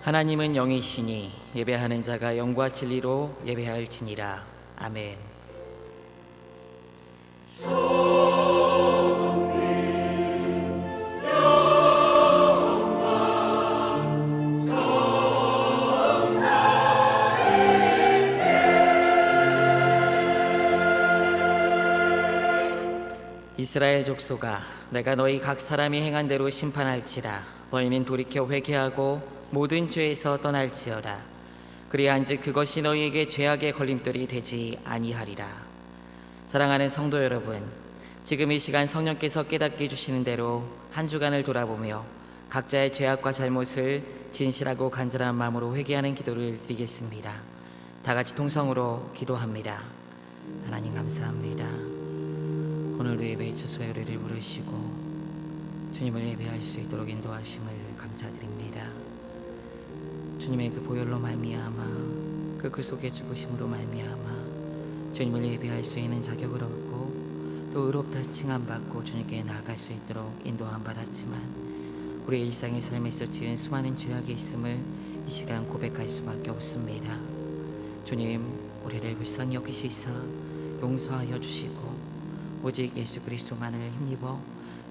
하나님은 영이시니 예배하는 자가 영과 진리로 예배할지니라. 아멘. 이스라엘 족속아, 내가 너희 각 사람이 행한 대로 심판할지라. 너희는 돌이켜 회개하고 모든 죄에서 떠날지어다. 그리한즉 그것이 너희에게 죄악의 걸림돌이 되지 아니하리라. 사랑하는 성도 여러분, 지금 이 시간 성령께서 깨닫게 해주시는 대로 한 주간을 돌아보며 각자의 죄악과 잘못을 진실하고 간절한 마음으로 회개하는 기도를 드리겠습니다. 다 같이 통성으로 기도합니다. 하나님 감사합니다. 오늘도 예배에 있어서 의뢰를 부르시고 주님을 예배할 수 있도록 인도하심을 감사드립니다. 주님의 그 보혈로 말미암아 그 구속의 죽으심으로 말미암아 주님을 예배할 수 있는 자격을 얻고 또 의롭다 칭함받고 주님께 나아갈 수 있도록 인도함 받았지만 우리의 일상의 삶에서 지은 수많은 죄악이 있음을 이 시간 고백할 수밖에 없습니다. 주님, 우리를 불쌍히 여기시사 용서하여 주시고 오직 예수 그리스도만을 힘입어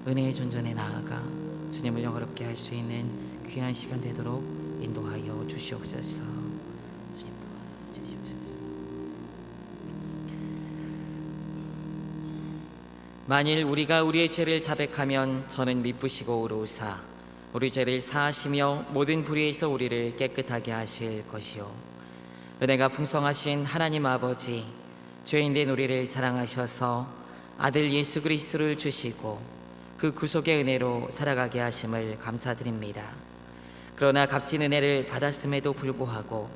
은혜의 존전에 나아가 주님을 영화롭게 할 수 있는 귀한 시간 되도록 인도하여 주시옵소서. 주님 도와주시옵소서. 만일 우리가 우리의 죄를 자백하면 저는 미쁘시고 의로우사 우리 죄를 사하시며 모든 불의에서 우리를 깨끗하게 하실 것이요 은혜가 풍성하신 하나님 아버지, 죄인된 우리를 사랑하셔서 아들 예수 그리스도를 주시고 그 구속의 은혜로 살아가게 하심을 감사드립니다. 그러나 값진 은혜를 받았음에도 불구하고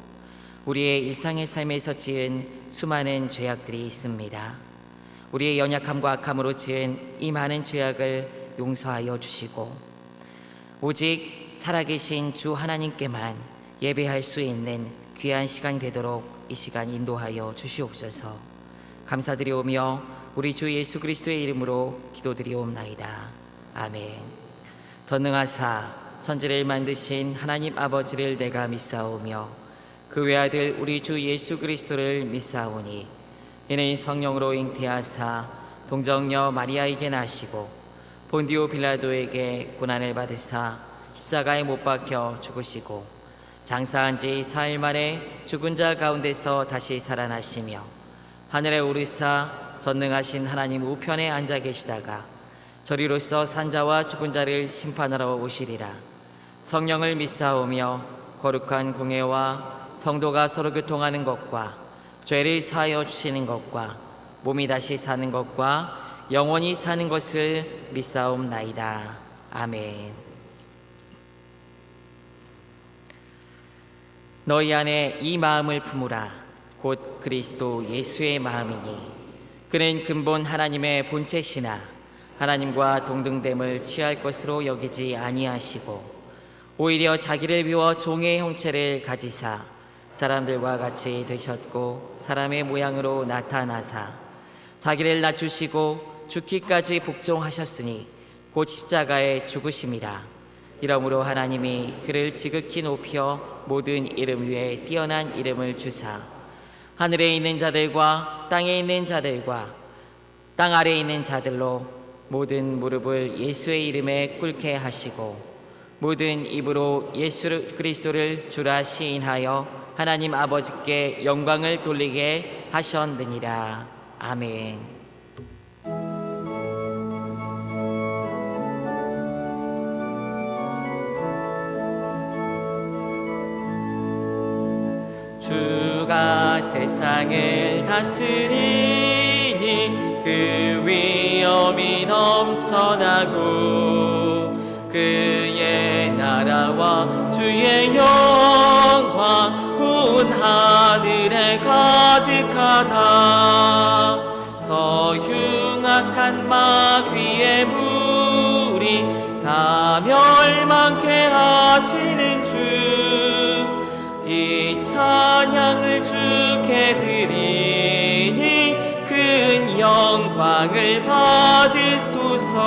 우리의 일상의 삶에서 지은 수많은 죄악들이 있습니다. 우리의 연약함과 악함으로 지은 이 많은 죄악을 용서하여 주시고 오직 살아계신 주 하나님께만 예배할 수 있는 귀한 시간이 되도록 이 시간 인도하여 주시옵소서. 감사드리오며 우리 주 예수 그리스도의 이름으로 기도드리옵나이다. 아멘. 전능하사 천지를 만드신 하나님 아버지를 내가 믿사오며 그 외아들 우리 주 예수 그리스도를 믿사오니 이는 성령으로 잉태하사 동정녀 마리아에게 나시고 본디오 빌라도에게 고난을 받으사 십자가에 못 박혀 죽으시고 장사한 지 사일 만에 죽은 자 가운데서 다시 살아나시며 하늘에 오르사 전능하신 하나님 우편에 앉아 계시다가 저리로서 산자와 죽은 자를 심판하러 오시리라. 성령을 믿사오며 거룩한 공예와 성도가 서로 교통하는 것과 죄를 사하여 주시는 것과 몸이 다시 사는 것과 영원히 사는 것을 믿사옵나이다. 아멘. 너희 안에 이 마음을 품으라. 곧 그리스도 예수의 마음이니 그는 근본 하나님의 본체시나 하나님과 동등됨을 취할 것으로 여기지 아니하시고 오히려 자기를 비워 종의 형체를 가지사 사람들과 같이 되셨고 사람의 모양으로 나타나사 자기를 낮추시고 죽기까지 복종하셨으니 곧 십자가에 죽으심이라. 이러므로 하나님이 그를 지극히 높여 모든 이름 위에 뛰어난 이름을 주사 하늘에 있는 자들과 땅에 있는 자들과 땅 아래에 있는 자들로 모든 무릎을 예수의 이름에 꿇게 하시고 모든 입으로 예수 그리스도를 주라 시인하여 하나님 아버지께 영광을 돌리게 하셨느니라. 아멘. 주가 세상을 다스리니 그 위엄이 넘쳐나고 그의 나라와 주의 영광 온 하늘에 가득하다. 저 흉악한 마귀의 무리 다 멸망케 하시는 주 이 찬양을 주께 드리니 큰 영광을 받으소서.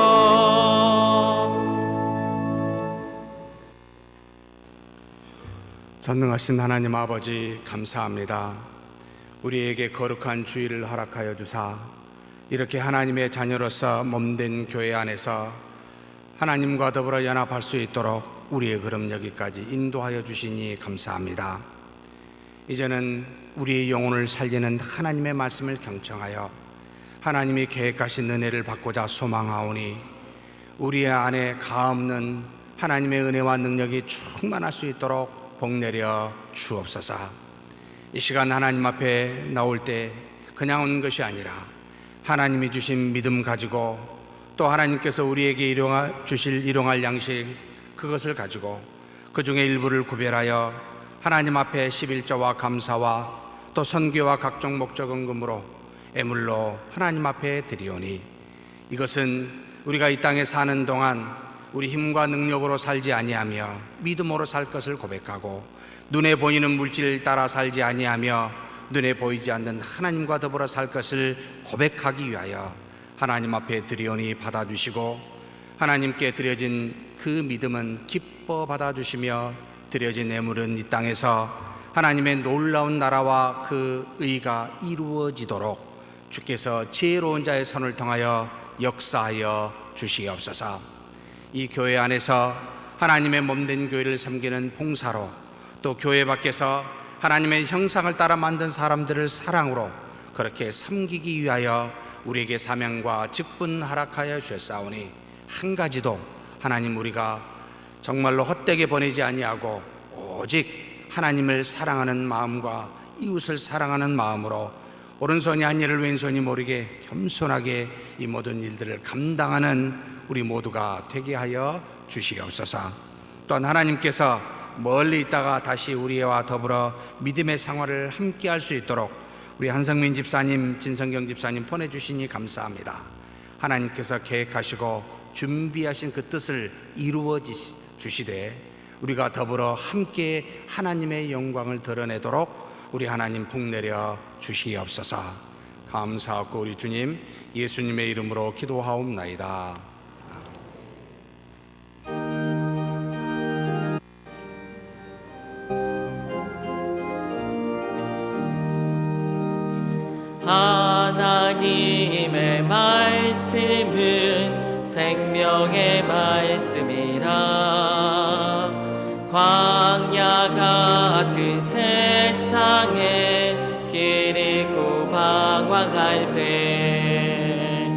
전능하신 하나님 아버지, 감사합니다. 우리에게 거룩한 주일을 허락하여 주사 이렇게 하나님의 자녀로서 몸된 교회 안에서 하나님과 더불어 연합할 수 있도록 우리의 걸음 여기까지 인도하여 주시니 감사합니다. 이제는 우리의 영혼을 살리는 하나님의 말씀을 경청하여 하나님이 계획하신 은혜를 받고자 소망하오니 우리 안에 가없는 하나님의 은혜와 능력이 충만할 수 있도록 복내려 주옵소서. 이 시간 하나님 앞에 나올 때 그냥 온 것이 아니라 하나님이 주신 믿음 가지고 또 하나님께서 우리에게 주실 일용할 양식 그것을 가지고 그 중에 일부를 구별하여 하나님 앞에 11조와 감사와 또 선교와 각종 목적 헌금으로 애물로 하나님 앞에 드리오니 이것은 우리가 이 땅에 사는 동안 우리 힘과 능력으로 살지 아니하며 믿음으로 살 것을 고백하고 눈에 보이는 물질을 따라 살지 아니하며 눈에 보이지 않는 하나님과 더불어 살 것을 고백하기 위하여 하나님 앞에 드리오니 받아주시고 하나님께 드려진 그 믿음은 기뻐 받아주시며 드려진 애물은 이 땅에서 하나님의 놀라운 나라와 그 의가 이루어지도록 주께서 지혜로운 자의 손을 통하여 역사하여 주시옵소서. 이 교회 안에서 하나님의 몸된 교회를 섬기는 봉사로 또 교회 밖에서 하나님의 형상을 따라 만든 사람들을 사랑으로 그렇게 섬기기 위하여 우리에게 사명과 직분 허락하여 주셨사오니 한 가지도 하나님 우리가 정말로 헛되게 보내지 아니하고 오직 하나님을 사랑하는 마음과 이웃을 사랑하는 마음으로 오른손이 한 일을 왼손이 모르게 겸손하게 이 모든 일들을 감당하는 우리 모두가 되게 하여 주시옵소서. 또한 하나님께서 멀리 있다가 다시 우리와 더불어 믿음의 생활을 함께 할 수 있도록 우리 한성민 집사님, 진성경 집사님 보내주시니 감사합니다. 하나님께서 계획하시고 준비하신 그 뜻을 이루어 주시되 우리가 더불어 함께 하나님의 영광을 드러내도록 우리 하나님 복내려 주시옵소서. 감사하고 우리 주님 예수님의 이름으로 기도하옵나이다. 하나님의 말씀은 생명의 말씀이라. 광야 같은 세상에 길 잃고 방황할 때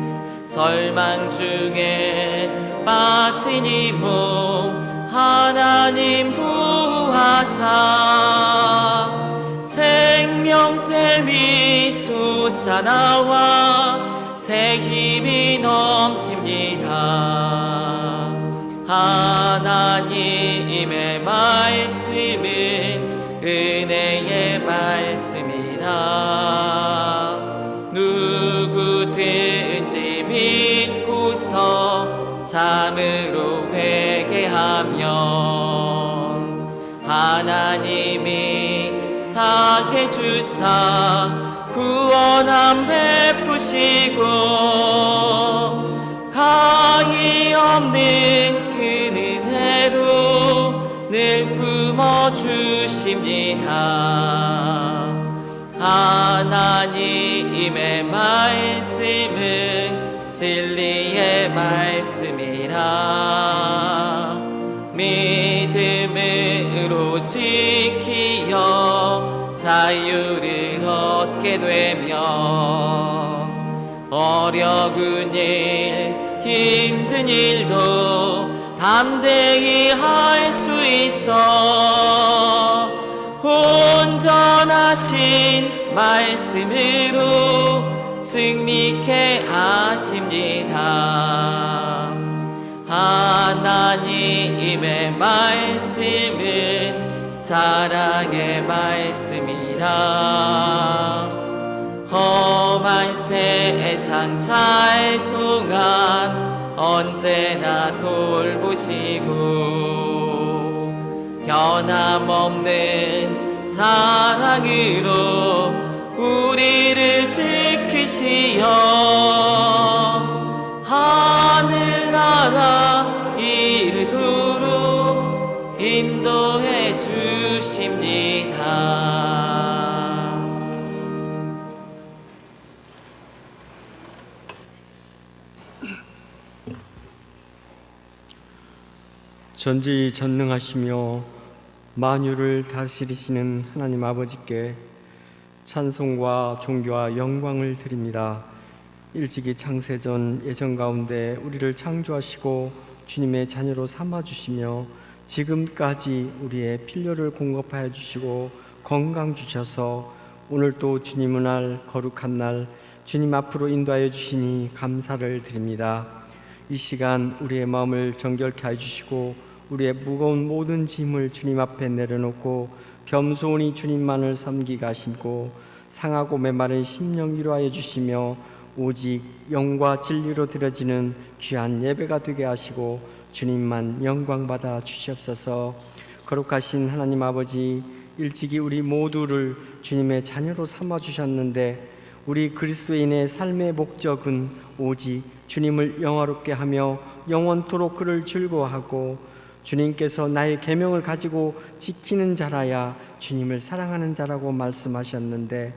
절망 중에 빠진 이 몸 하나님 보호하사 생명샘이 솟아나와 새 힘이 넘칩니다. 하나님의 말씀은 은혜의 말씀이라. 누구든지 믿고서 참으로 회개하면 하나님이 사해 주사 구원함 베푸시고 가히 없는 그 은혜로 늘 품어주십니다. 하나님의 말씀은 진리의 말씀이라. 믿음으로 지키어 자유를 얻게 되면 어려운 일 힘든 일도 담대히 할 수 있어 온전하신 말씀으로 승리케 하십니다. 하나님의 말씀은 사랑의 말씀이라. 험한 세상 살 동안 언제나 돌보시고 변함없는 사랑으로 우리를 지키시어 하늘나라 이르도록 인도해 주십니다. 전지전능하시며 만유를 다스리시는 하나님 아버지께 찬송과 존귀와 영광을 드립니다. 일찍이 창세전 예정 가운데 우리를 창조하시고 주님의 자녀로 삼아주시며 지금까지 우리의 필요를 공급하여 주시고 건강 주셔서 오늘 또 주님의 날, 거룩한 날 주님 앞으로 인도하여 주시니 감사를 드립니다. 이 시간 우리의 마음을 정결케 하여 주시고 우리의 무거운 모든 짐을 주님 앞에 내려놓고 겸손히 주님만을 섬기게 하시고 상하고 메마른 심령 위로하여 주시며 오직 영과 진리로 드려지는 귀한 예배가 되게 하시고 주님만 영광받아 주시옵소서. 거룩하신 하나님 아버지, 일찍이 우리 모두를 주님의 자녀로 삼아 주셨는데 우리 그리스도인의 삶의 목적은 오직 주님을 영화롭게 하며 영원토록 그를 즐거워하고 주님께서 나의 계명을 가지고 지키는 자라야 주님을 사랑하는 자라고 말씀하셨는데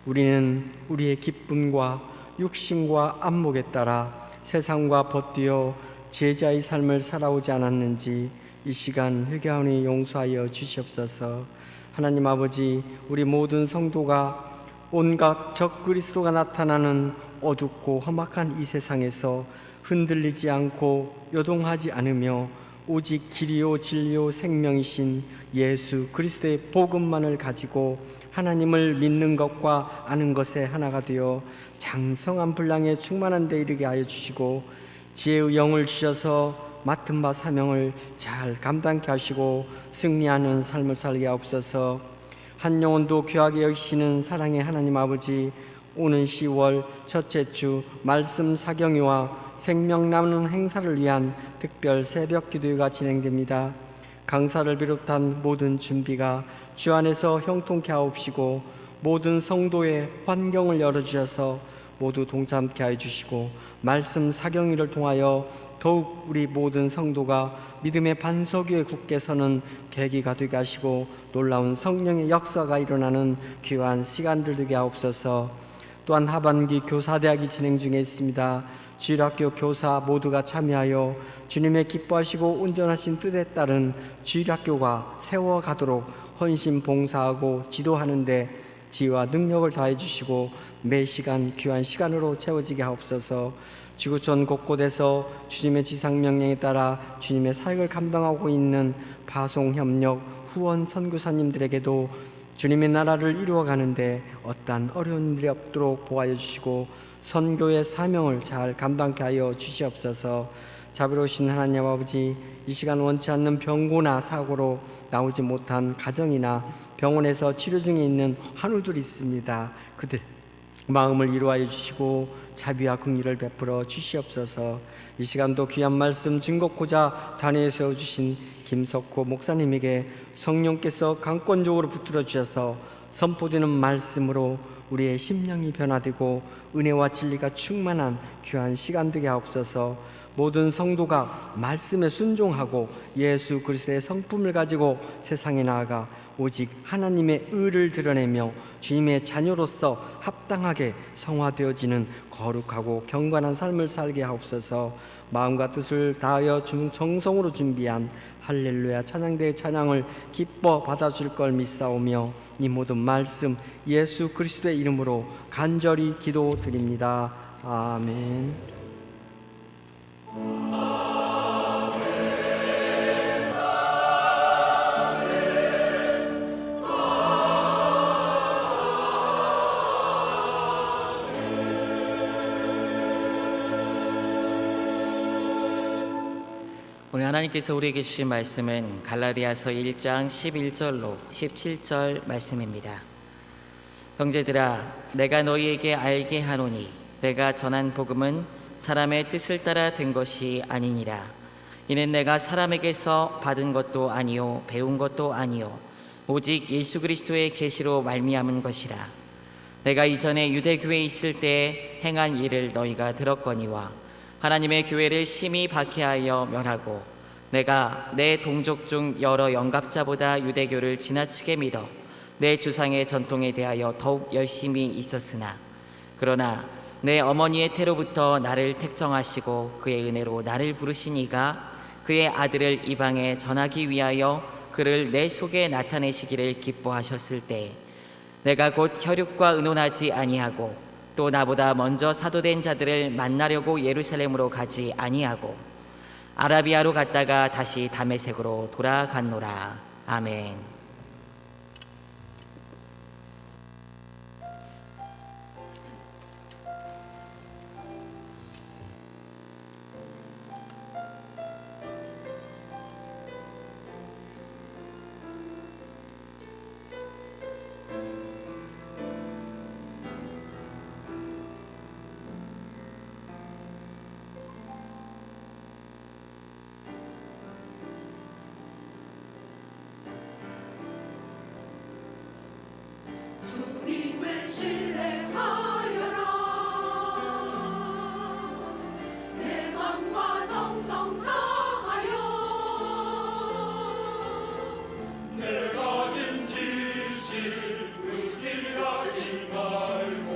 우리는 우리의 기쁨과 육신과 안목에 따라 세상과 버티어 제자의 삶을 살아오지 않았는지 이 시간 회개하오니 용서하여 주시옵소서. 하나님 아버지, 우리 모든 성도가 온갖 적그리스도가 나타나는 어둡고 험악한 이 세상에서 흔들리지 않고 요동하지 않으며 오직 길이요 진리요 생명이신 예수 그리스도의 복음만을 가지고 하나님을 믿는 것과 아는 것에 하나가 되어 장성한 분량에 충만한 데 이르게 하여 주시고 지혜의 영을 주셔서 맡은 바 사명을 잘 감당케 하시고 승리하는 삶을 살게 하옵소서. 한 영혼도 귀하게 여기시는 사랑의 하나님 아버지, 오는 10월 첫째 주 말씀 사경위와 생명 나누는 행사를 위한 특별 새벽 기도회가 진행됩니다. 강사를 비롯한 모든 준비가 주 안에서 형통케 하옵시고 모든 성도의 환경을 열어주셔서 모두 동참케 하여 주시고 말씀 사경위를 통하여 더욱 우리 모든 성도가 믿음의 반석 위에 굳게 서는 계기가 되게 하시고 놀라운 성령의 역사가 일어나는 귀한 시간들 되게 하옵소서. 또한 하반기 교사대학이 진행 중에 있습니다. 주일학교 교사 모두가 참여하여 주님의 기뻐하시고 온전하신 뜻에 따른 주일학교가 세워가도록 헌신 봉사하고 지도하는 데 지혜와 능력을 다해 주시고 매 시간 귀한 시간으로 채워지게 하옵소서. 지구촌 곳곳에서 주님의 지상명령에 따라 주님의 사역을 감당하고 있는 파송협력 후원 선교사님들에게도 주님의 나라를 이루어가는데 어떠한 어려운 일이 없도록 보호하여 주시고 선교의 사명을 잘 감당케 하여 주시옵소서. 자비로우신 하나님 아버지, 이 시간 원치 않는 병고나 사고로 나오지 못한 가정이나 병원에서 치료 중에 있는 환우들이 있습니다. 그들 마음을 위로하여 주시고 자비와 긍휼을 베풀어 주시옵소서. 이 시간도 귀한 말씀 증거코자 단위에 세워주신 김석호 목사님에게 성령께서 강권적으로 붙들어 주셔서 선포되는 말씀으로 우리의 심령이 변화되고 은혜와 진리가 충만한 귀한 시간 되게 하옵소서. 모든 성도가 말씀에 순종하고 예수 그리스도의 성품을 가지고 세상에 나아가 오직 하나님의 의를 드러내며 주님의 자녀로서 합당하게 성화되어지는 거룩하고 경건한 삶을 살게 하옵소서. 마음과 뜻을 다하여 정성으로 준비한 할렐루야 찬양대의 찬양을 기뻐 받아줄 걸 믿사오며 이 모든 말씀 예수 그리스도의 이름으로 간절히 기도드립니다. 아멘. 오늘 하나님께서 우리에게 주신 말씀은 갈라디아서 1장 11절로 17절 말씀입니다. 형제들아, 내가 너희에게 알게 하노니 내가 전한 복음은 사람의 뜻을 따라 된 것이 아니니라. 이는 내가 사람에게서 받은 것도 아니요 배운 것도 아니요 오직 예수 그리스도의 계시로 말미암은 것이라. 내가 이전에 유대교회에 있을 때 행한 일을 너희가 들었거니와 하나님의 교회를 심히 박해하여 멸하고 내가 내 동족 중 여러 영갑자보다 유대교를 지나치게 믿어 내 조상의 전통에 대하여 더욱 열심히 있었으나 그러나 내 어머니의 태로부터 나를 택정하시고 그의 은혜로 나를 부르신 이가 그의 아들을 이방에 전하기 위하여 그를 내 속에 나타내시기를 기뻐하셨을 때 내가 곧 혈육과 의논하지 아니하고 또 나보다 먼저 사도된 자들을 만나려고 예루살렘으로 가지 아니하고 아라비아로 갔다가 다시 다메섹으로 돌아갔노라. 아멘. 주님을 신뢰하여라. 내 맘과 정성 다하여 내 가진 지식 의지하지 말고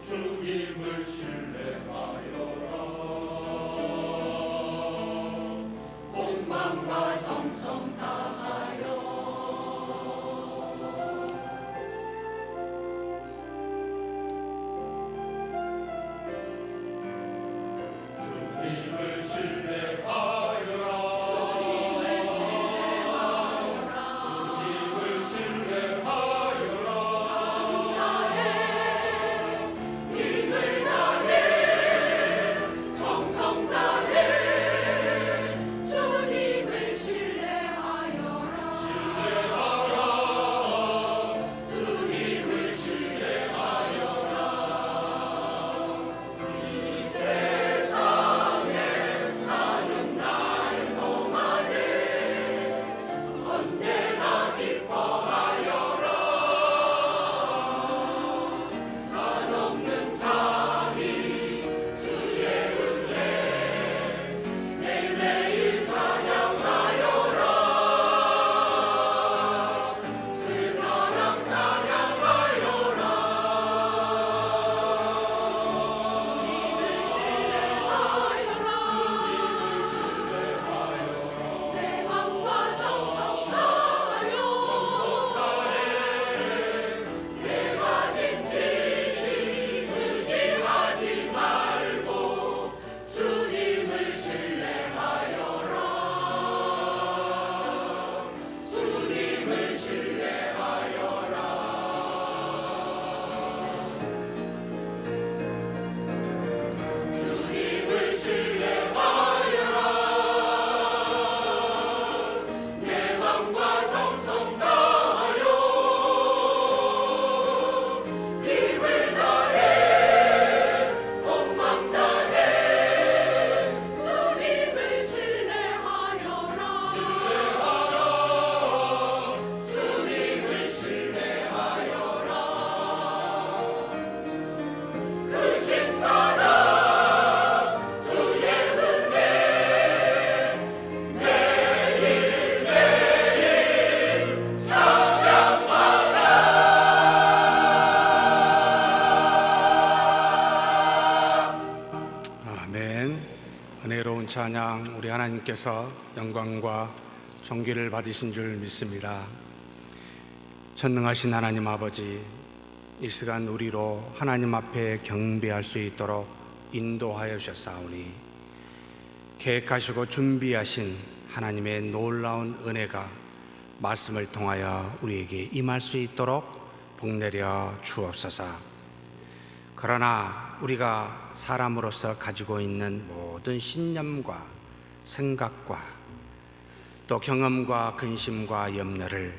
주님을 신뢰하여라. 온 맘과 정성 다하여 주님을 신뢰하여라. 주님을 신뢰하여라. 주님을 신뢰하여라. 힘을 다해 정성 다해 주님을 신뢰하여라. 주님을 신뢰하여라. 이 세상에 사는 날 동안에 언제나 기뻐하여라. 한없는 자비 주의 은혜 매일매일 찬양하여라. 주의 사랑 찬양하여라. 주님을 신뢰하여라. 내 맘과 정성 다하여 내 가진 지식 의지하지 말고 주님을 신뢰하여라. 주님을 신뢰하여라. 주님을 신뢰하여라. 내 맘과 정성 다하여 힘을 다해 온 맘 다해 주님을 신뢰하여라. 주님을 신뢰하여라. 크신 사랑 주의 은혜 매일매일 아멘. 은혜로운 찬양 우리 하나님께서 영광과 존귀를 받으신 줄 믿습니다. 전능하신 하나님 아버지, 이 시간 우리로 하나님 앞에 경배할 수 있도록 인도하여 주셨사오니 계획하시고 준비하신 하나님의 놀라운 은혜가 말씀을 통하여 우리에게 임할 수 있도록 복내려 주옵소서. 그러나 우리가 사람으로서 가지고 있는 모든 신념과 생각과 또 경험과 근심과 염려를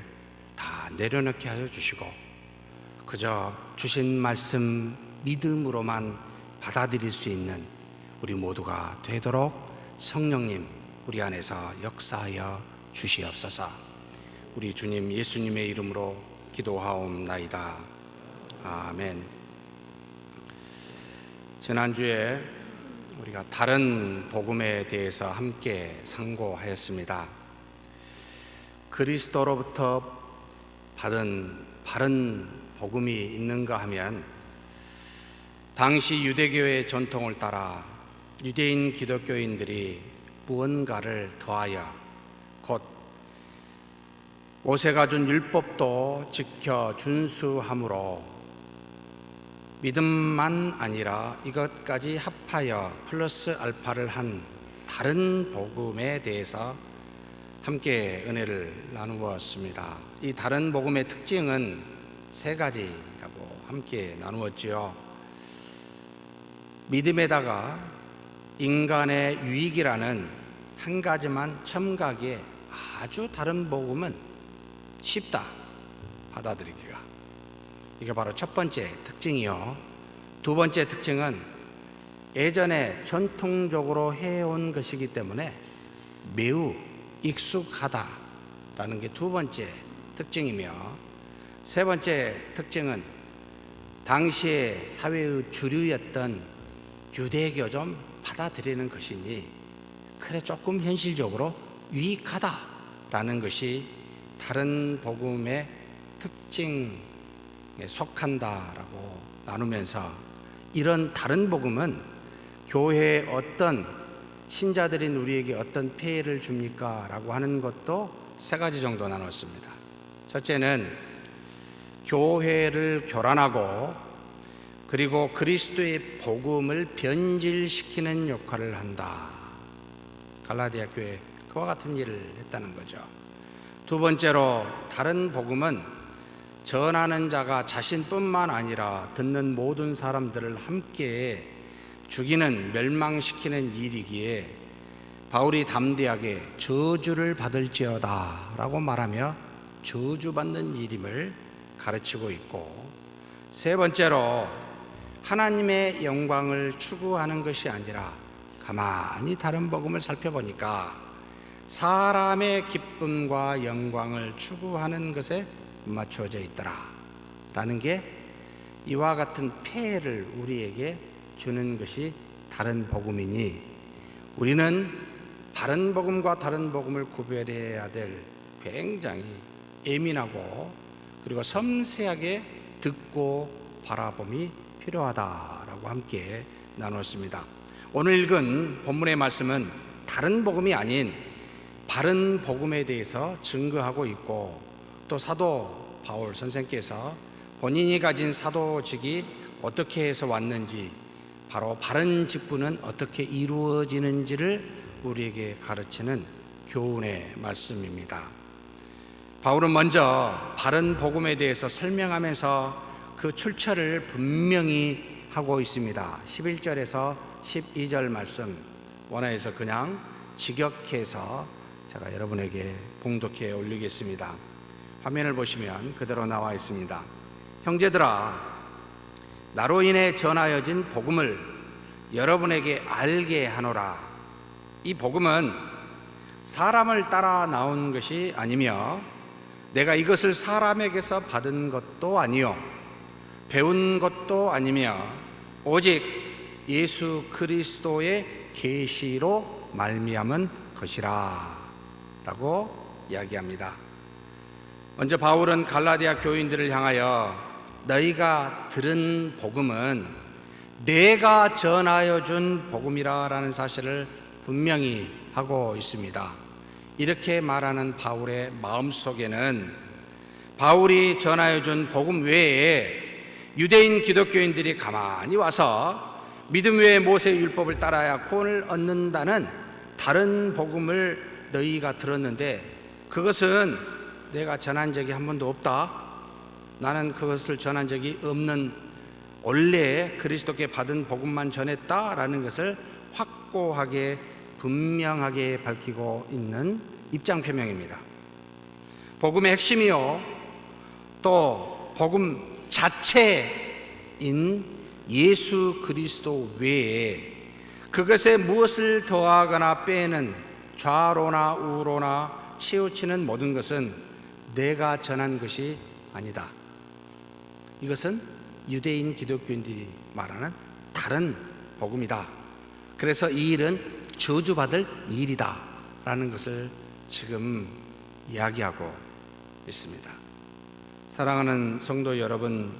다 내려놓게 하여 주시고 그저 주신 말씀 믿음으로만 받아들일 수 있는 우리 모두가 되도록 성령님 우리 안에서 역사하여 주시옵소서. 우리 주님 예수님의 이름으로 기도하옵나이다. 아멘. 지난주에 우리가 다른 복음에 대해서 함께 상고하였습니다. 그리스도로부터 받은 바른 복음이 있는가 하면 당시 유대교의 전통을 따라 유대인 기독교인들이 무언가를 더하여 곧 모세가 준 율법도 지켜 준수함으로 믿음만 아니라 이것까지 합하여 플러스 알파를 한 다른 복음에 대해서 함께 은혜를 나누었습니다. 이 다른 복음의 특징은 세 가지라고 함께 나누었지요. 믿음에다가 인간의 유익이라는 한 가지만 첨가하기에 아주 다른 복음은 쉽다 받아들이기가. 이게 바로 첫 번째 특징이요. 두 번째 특징은 예전에 전통적으로 해온 것이기 때문에 매우 익숙하다라는 게 두 번째 특징이며, 세 번째 특징은 당시의 사회의 주류였던 유대교 좀 받아들이는 것이니 그래 조금 현실적으로 유익하다라는 것이 다른 복음의 특징에 속한다라고 나누면서, 이런 다른 복음은 교회에 어떤 신자들인 우리에게 어떤 폐해를 줍니까? 라고 하는 것도 세 가지 정도 나눴습니다. 첫째는 교회를 교란하고 그리고 그리스도의 복음을 변질시키는 역할을 한다. 갈라디아 교회 그와 같은 일을 했다는 거죠. 두 번째로 다른 복음은 전하는 자가 자신뿐만 아니라 듣는 모든 사람들을 함께 죽이는, 멸망시키는 일이기에 바울이 담대하게 저주를 받을지어다 라고 말하며 저주받는 일임을 가르치고 있고, 세 번째로 하나님의 영광을 추구하는 것이 아니라 가만히 다른 복음을 살펴보니까 사람의 기쁨과 영광을 추구하는 것에 맞추어져 있더라 라는 게 이와 같은 폐해를 우리에게 주는 것이 다른 복음이니, 우리는 다른 복음과 다른 복음을 구별해야 될 굉장히 예민하고 그리고 섬세하게 듣고 바라봄이 필요하다라고 함께 나눴습니다. 오늘 읽은 본문의 말씀은 다른 복음이 아닌 바른 복음에 대해서 증거하고 있고, 또 사도 바울 선생께서 본인이 가진 사도직이 어떻게 해서 왔는지, 바로 바른 직분은 어떻게 이루어지는지를 우리에게 가르치는 교훈의 말씀입니다. 바울은 먼저 바른 복음에 대해서 설명하면서 그 출처를 분명히 하고 있습니다. 11절에서 12절 말씀 원어에서 그냥 직역해서 제가 여러분에게 봉독해 올리겠습니다. 화면을 보시면 그대로 나와 있습니다. 형제들아, 나로 인해 전하여진 복음을 여러분에게 알게 하노라. 이 복음은 사람을 따라 나온 것이 아니며 내가 이것을 사람에게서 받은 것도 아니요 배운 것도 아니며 오직 예수 그리스도의 계시로 말미암은 것이라 라고 이야기합니다. 먼저 바울은 갈라디아 교인들을 향하여 너희가 들은 복음은 내가 전하여 준 복음이라 라는 사실을 분명히 하고 있습니다. 이렇게 말하는 바울의 마음속에는 바울이 전하여 준 복음 외에 유대인 기독교인들이 가만히 와서 믿음 외에 모세의 율법을 따라야 구원을 얻는다는 다른 복음을 너희가 들었는데 그것은 내가 전한 적이 한 번도 없다. 나는 그것을 전한 적이 없는 원래 그리스도께 받은 복음만 전했다라는 것을 확고하게 분명하게 밝히고 있는 입장 표명입니다. 복음의 핵심이요 또 복음 자체인 예수 그리스도 외에 그것에 무엇을 더하거나 빼는 좌로나 우로나 치우치는 모든 것은 내가 전한 것이 아니다. 이것은 유대인 기독교인들이 말하는 다른 복음이다. 그래서 이 일은 저주받을 일이다 라는 것을 지금 이야기하고 있습니다. 사랑하는 성도 여러분,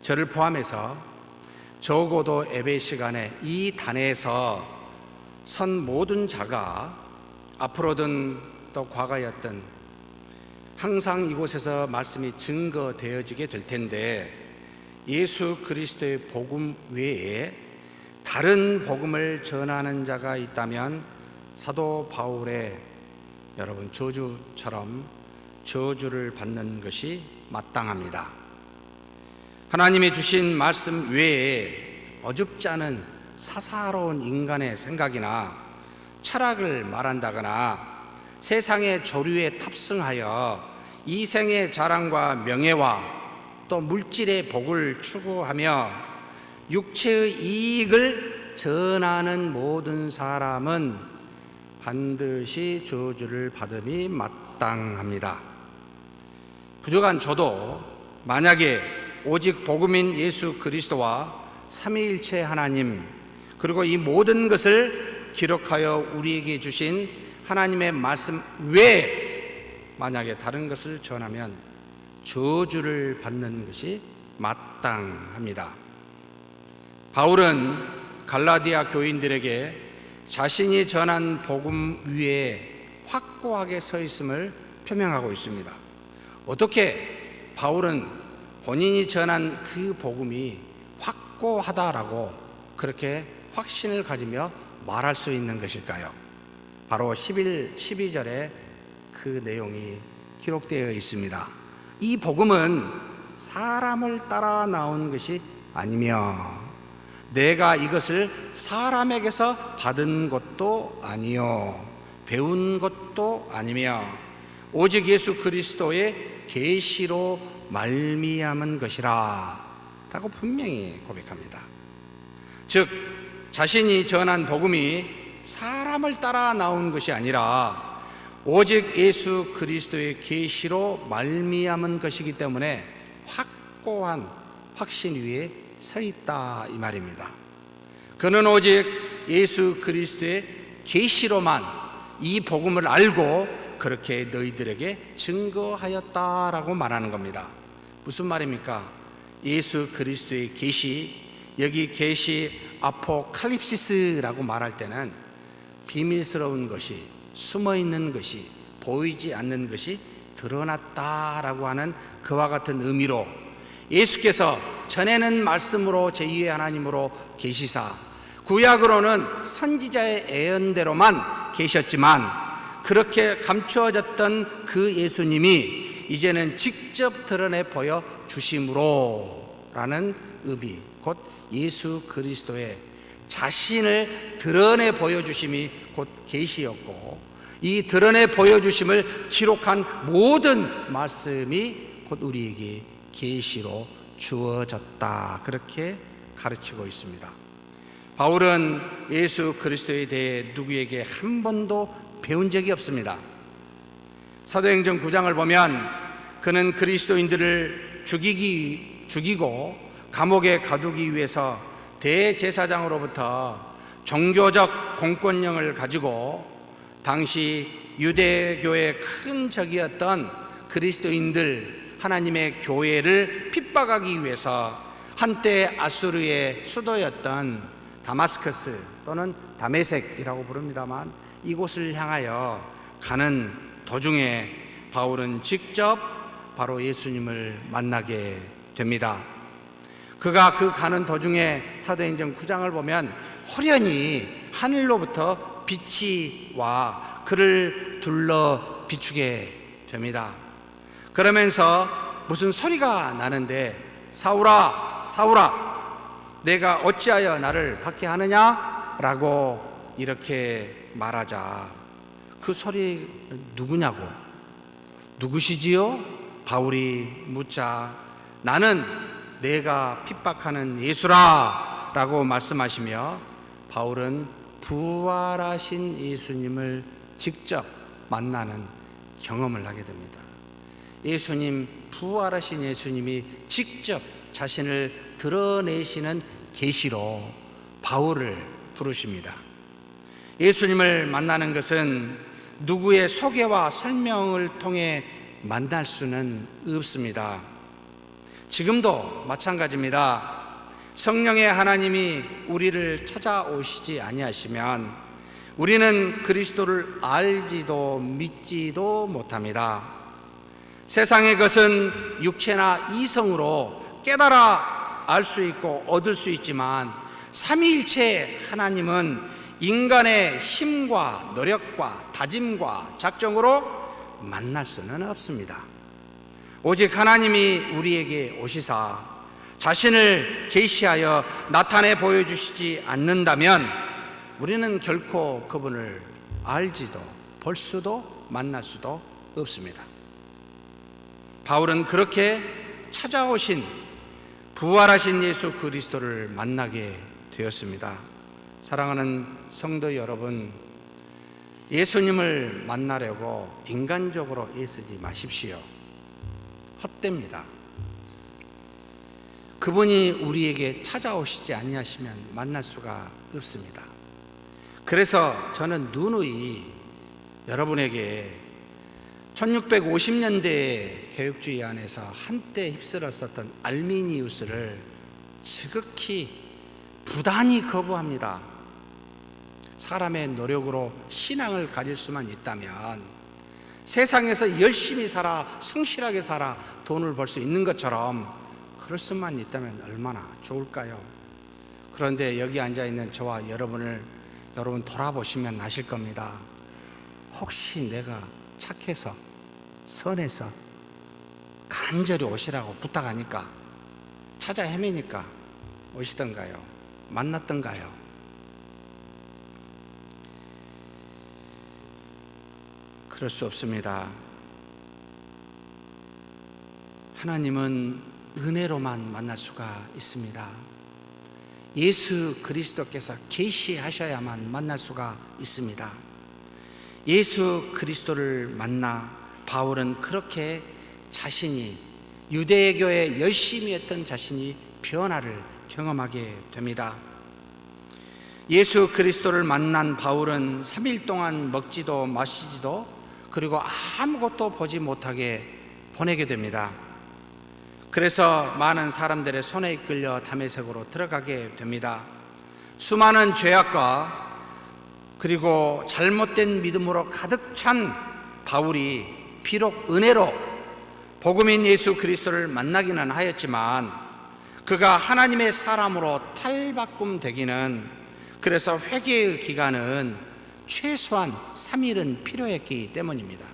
저를 포함해서 적어도 예배 시간에 이 단에서 선 모든 자가 앞으로든 또 과거였든 항상 이곳에서 말씀이 증거되어지게 될 텐데, 예수 그리스도의 복음 외에 다른 복음을 전하는 자가 있다면 사도 바울의 여러분 저주처럼 저주를 받는 것이 마땅합니다. 하나님이 주신 말씀 외에 어줍지 않은 사사로운 인간의 생각이나 철학을 말한다거나 세상의 조류에 탑승하여 이생의 자랑과 명예와 또 물질의 복을 추구하며 육체의 이익을 전하는 모든 사람은 반드시 저주를 받음이 마땅합니다. 부족한 저도 만약에 오직 복음인 예수 그리스도와 삼위일체 하나님, 그리고 이 모든 것을 기록하여 우리에게 주신 하나님의 말씀 외에 만약에 다른 것을 전하면 저주를 받는 것이 마땅합니다. 바울은 갈라디아 교인들에게 자신이 전한 복음 위에 확고하게 서 있음을 표명하고 있습니다. 어떻게 바울은 본인이 전한 그 복음이 확고하다라고 그렇게 확신을 가지며 말할 수 있는 것일까요? 바로 12절에 그 내용이 기록되어 있습니다. 이 복음은 사람을 따라 나온 것이 아니며 내가 이것을 사람에게서 받은 것도 아니요 배운 것도 아니며 오직 예수 그리스도의 계시로 말미암은 것이라 라고 분명히 고백합니다. 즉 자신이 전한 복음이 사람을 따라 나온 것이 아니라 오직 예수 그리스도의 계시로 말미암은 것이기 때문에 확고한 확신 위에 서 있다 이 말입니다. 그는 오직 예수 그리스도의 계시로만 이 복음을 알고 그렇게 너희들에게 증거하였다라고 말하는 겁니다. 무슨 말입니까? 예수 그리스도의 계시, 여기 계시 아포칼립시스라고 말할 때는 비밀스러운 것이, 숨어있는 것이, 보이지 않는 것이 드러났다라고 하는 그와 같은 의미로 예수께서 전에는 말씀으로 제2의 하나님으로 계시사 구약으로는 선지자의 예언대로만 계셨지만 그렇게 감추어졌던 그 예수님이 이제는 직접 드러내 보여 주심으로 라는 의미, 곧 예수 그리스도의 자신을 드러내 보여주심이 곧 계시였고, 이 드러내 보여주심을 기록한 모든 말씀이 곧 우리에게 계시로 주어졌다, 그렇게 가르치고 있습니다. 바울은 예수 그리스도에 대해 누구에게 한 번도 배운 적이 없습니다. 사도행전 9장을 보면 그는 그리스도인들을 죽이고 감옥에 가두기 위해서 대제사장으로부터 종교적 공권력을 가지고 당시 유대교의 큰 적이었던 그리스도인들, 하나님의 교회를 핍박하기 위해서 한때 아수르의 수도였던 다마스커스 또는 다메섹이라고 부릅니다만 이곳을 향하여 가는 도중에 바울은 직접 바로 예수님을 만나게 됩니다. 그가 그 가는 도중에 사도행전 9장을 보면 호련히 하늘로부터 빛이 와 그를 둘러 비추게 됩니다. 그러면서 무슨 소리가 나는데 사울아 사울아 내가 어찌하여 나를 박해하느냐? 라고 이렇게 말하자 그 소리 누구냐고, 누구시지요? 바울이 묻자 나는 내가 핍박하는 예수라 라고 말씀하시며 바울은 부활하신 예수님을 직접 만나는 경험을 하게 됩니다. 예수님, 부활하신 예수님이 직접 자신을 드러내시는 계시로 바울을 부르십니다. 예수님을 만나는 것은 누구의 소개와 설명을 통해 만날 수는 없습니다. 지금도 마찬가지입니다. 성령의 하나님이 우리를 찾아오시지 아니하시면 우리는 그리스도를 알지도 믿지도 못합니다. 세상의 것은 육체나 이성으로 깨달아 알 수 있고 얻을 수 있지만 삼위일체 하나님은 인간의 힘과 노력과 다짐과 작정으로 만날 수는 없습니다. 오직 하나님이 우리에게 오시사 자신을 계시하여 나타내 보여주시지 않는다면 우리는 결코 그분을 알지도 볼 수도 만날 수도 없습니다. 바울은 그렇게 찾아오신 부활하신 예수 그리스도를 만나게 되었습니다. 사랑하는 성도 여러분, 예수님을 만나려고 인간적으로 애쓰지 마십시오. 헛됩니다. 그분이 우리에게 찾아오시지 아니하시면 만날 수가 없습니다. 그래서 저는 누누이 여러분에게 1650년대 교육주의 안에서 한때 휩쓸었었던 알미니우스를 지극히 부단히 거부합니다. 사람의 노력으로 신앙을 가질 수만 있다면 세상에서 열심히 살아 성실하게 살아 돈을 벌 수 있는 것처럼 그럴 수만 있다면 얼마나 좋을까요? 그런데 여기 앉아있는 저와 여러분 돌아보시면 아실 겁니다. 혹시 내가 착해서 선해서 간절히 오시라고 부탁하니까 찾아 헤매니까 오시던가요? 만났던가요? 그럴 수 없습니다. 하나님은 은혜로만 만날 수가 있습니다. 예수 그리스도께서 계시하셔야만 만날 수가 있습니다. 예수 그리스도를 만나 바울은 그렇게 자신이 유대교에 열심히 했던 자신이 변화를 경험하게 됩니다. 예수 그리스도를 만난 바울은 3일 동안 먹지도 마시지도 그리고 아무것도 보지 못하게 보내게 됩니다. 그래서 많은 사람들의 손에 이끌려 다메섹으로 들어가게 됩니다. 수많은 죄악과 그리고 잘못된 믿음으로 가득 찬 바울이 비록 은혜로 복음인 예수 그리스도를 만나기는 하였지만 그가 하나님의 사람으로 탈바꿈되기는, 그래서 회개의 기간은 최소한 3일은 필요했기 때문입니다.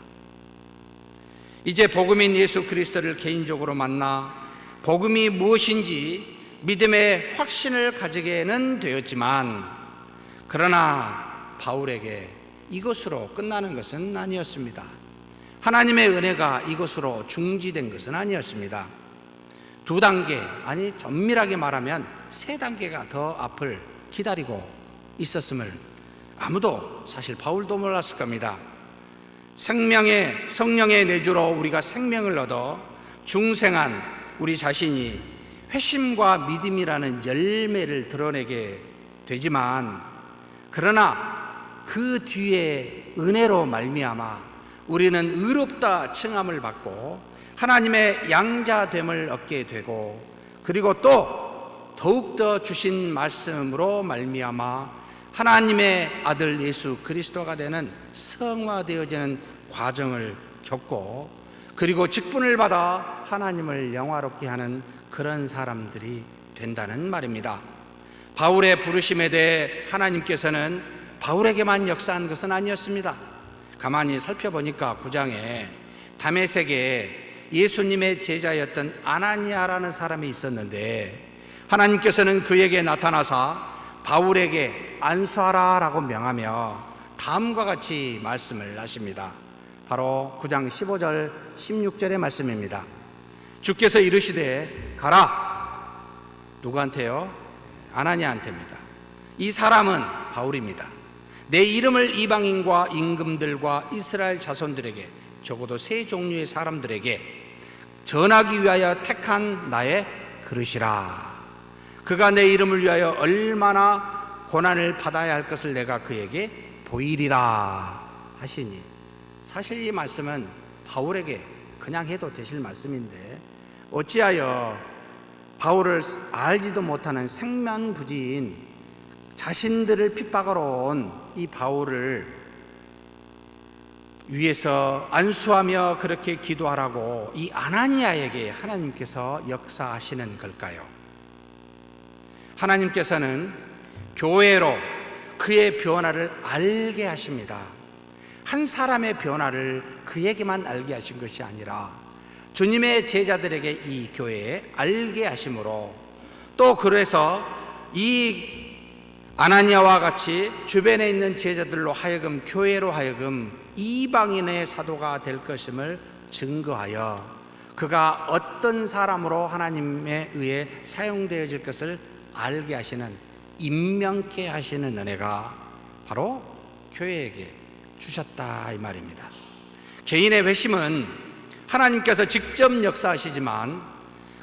이제 복음인 예수 그리스도를 개인적으로 만나 복음이 무엇인지 믿음의 확신을 가지게는 되었지만, 그러나 바울에게 이것으로 끝나는 것은 아니었습니다. 하나님의 은혜가 이것으로 중지된 것은 아니었습니다. 2단계, 아니 엄밀하게 말하면 3단계가 더 앞을 기다리고 있었음을 아무도, 사실 바울도 몰랐을 겁니다. 성령의 내주로 우리가 생명을 얻어 중생한 우리 자신이 회심과 믿음이라는 열매를 드러내게 되지만, 그러나 그 뒤에 은혜로 말미암아 우리는 의롭다 칭함을 받고 하나님의 양자됨을 얻게 되고, 그리고 또 더욱더 주신 말씀으로 말미암아 하나님의 아들 예수 그리스도가 되는 성화되어지는 과정을 겪고, 그리고 직분을 받아 하나님을 영화롭게 하는 그런 사람들이 된다는 말입니다. 바울의 부르심에 대해 하나님께서는 바울에게만 역사한 것은 아니었습니다. 가만히 살펴보니까 9장에 다메섹에 예수님의 제자였던 아나니아라는 사람이 있었는데, 하나님께서는 그에게 나타나사 바울에게 안수하라 라고 명하며 다음과 같이 말씀을 하십니다. 바로 9장 15절 16절의 말씀입니다. 주께서 이르시되 가라. 누구한테요? 아나니아한테입니다. 이 사람은 바울입니다. 내 이름을 이방인과 임금들과 이스라엘 자손들에게, 적어도 3 종류의 사람들에게 전하기 위하여 택한 나의 그릇이라. 그가 내 이름을 위하여 얼마나 고난을 받아야 할 것을 내가 그에게 보이리라 하시니, 사실 이 말씀은 바울에게 그냥 해도 되실 말씀인데 어찌하여 바울을 알지도 못하는 생면부지인 자신들을 핍박하러 온 이 바울을 위에서 안수하며 그렇게 기도하라고 이 아나니아에게 하나님께서 역사하시는 걸까요? 하나님께서는 교회로 그의 변화를 알게 하십니다. 한 사람의 변화를 그에게만 알게 하신 것이 아니라 주님의 제자들에게 이 교회에 알게 하심으로, 또 그래서 이 아나니아와 같이 주변에 있는 제자들로 하여금, 교회로 하여금 이방인의 사도가 될 것임을 증거하여 그가 어떤 사람으로 하나님에 의해 사용되어질 것을 알게 하시는, 임명케 하시는 은혜가 바로 교회에게 주셨다 이 말입니다. 개인의 회심은 하나님께서 직접 역사하시지만,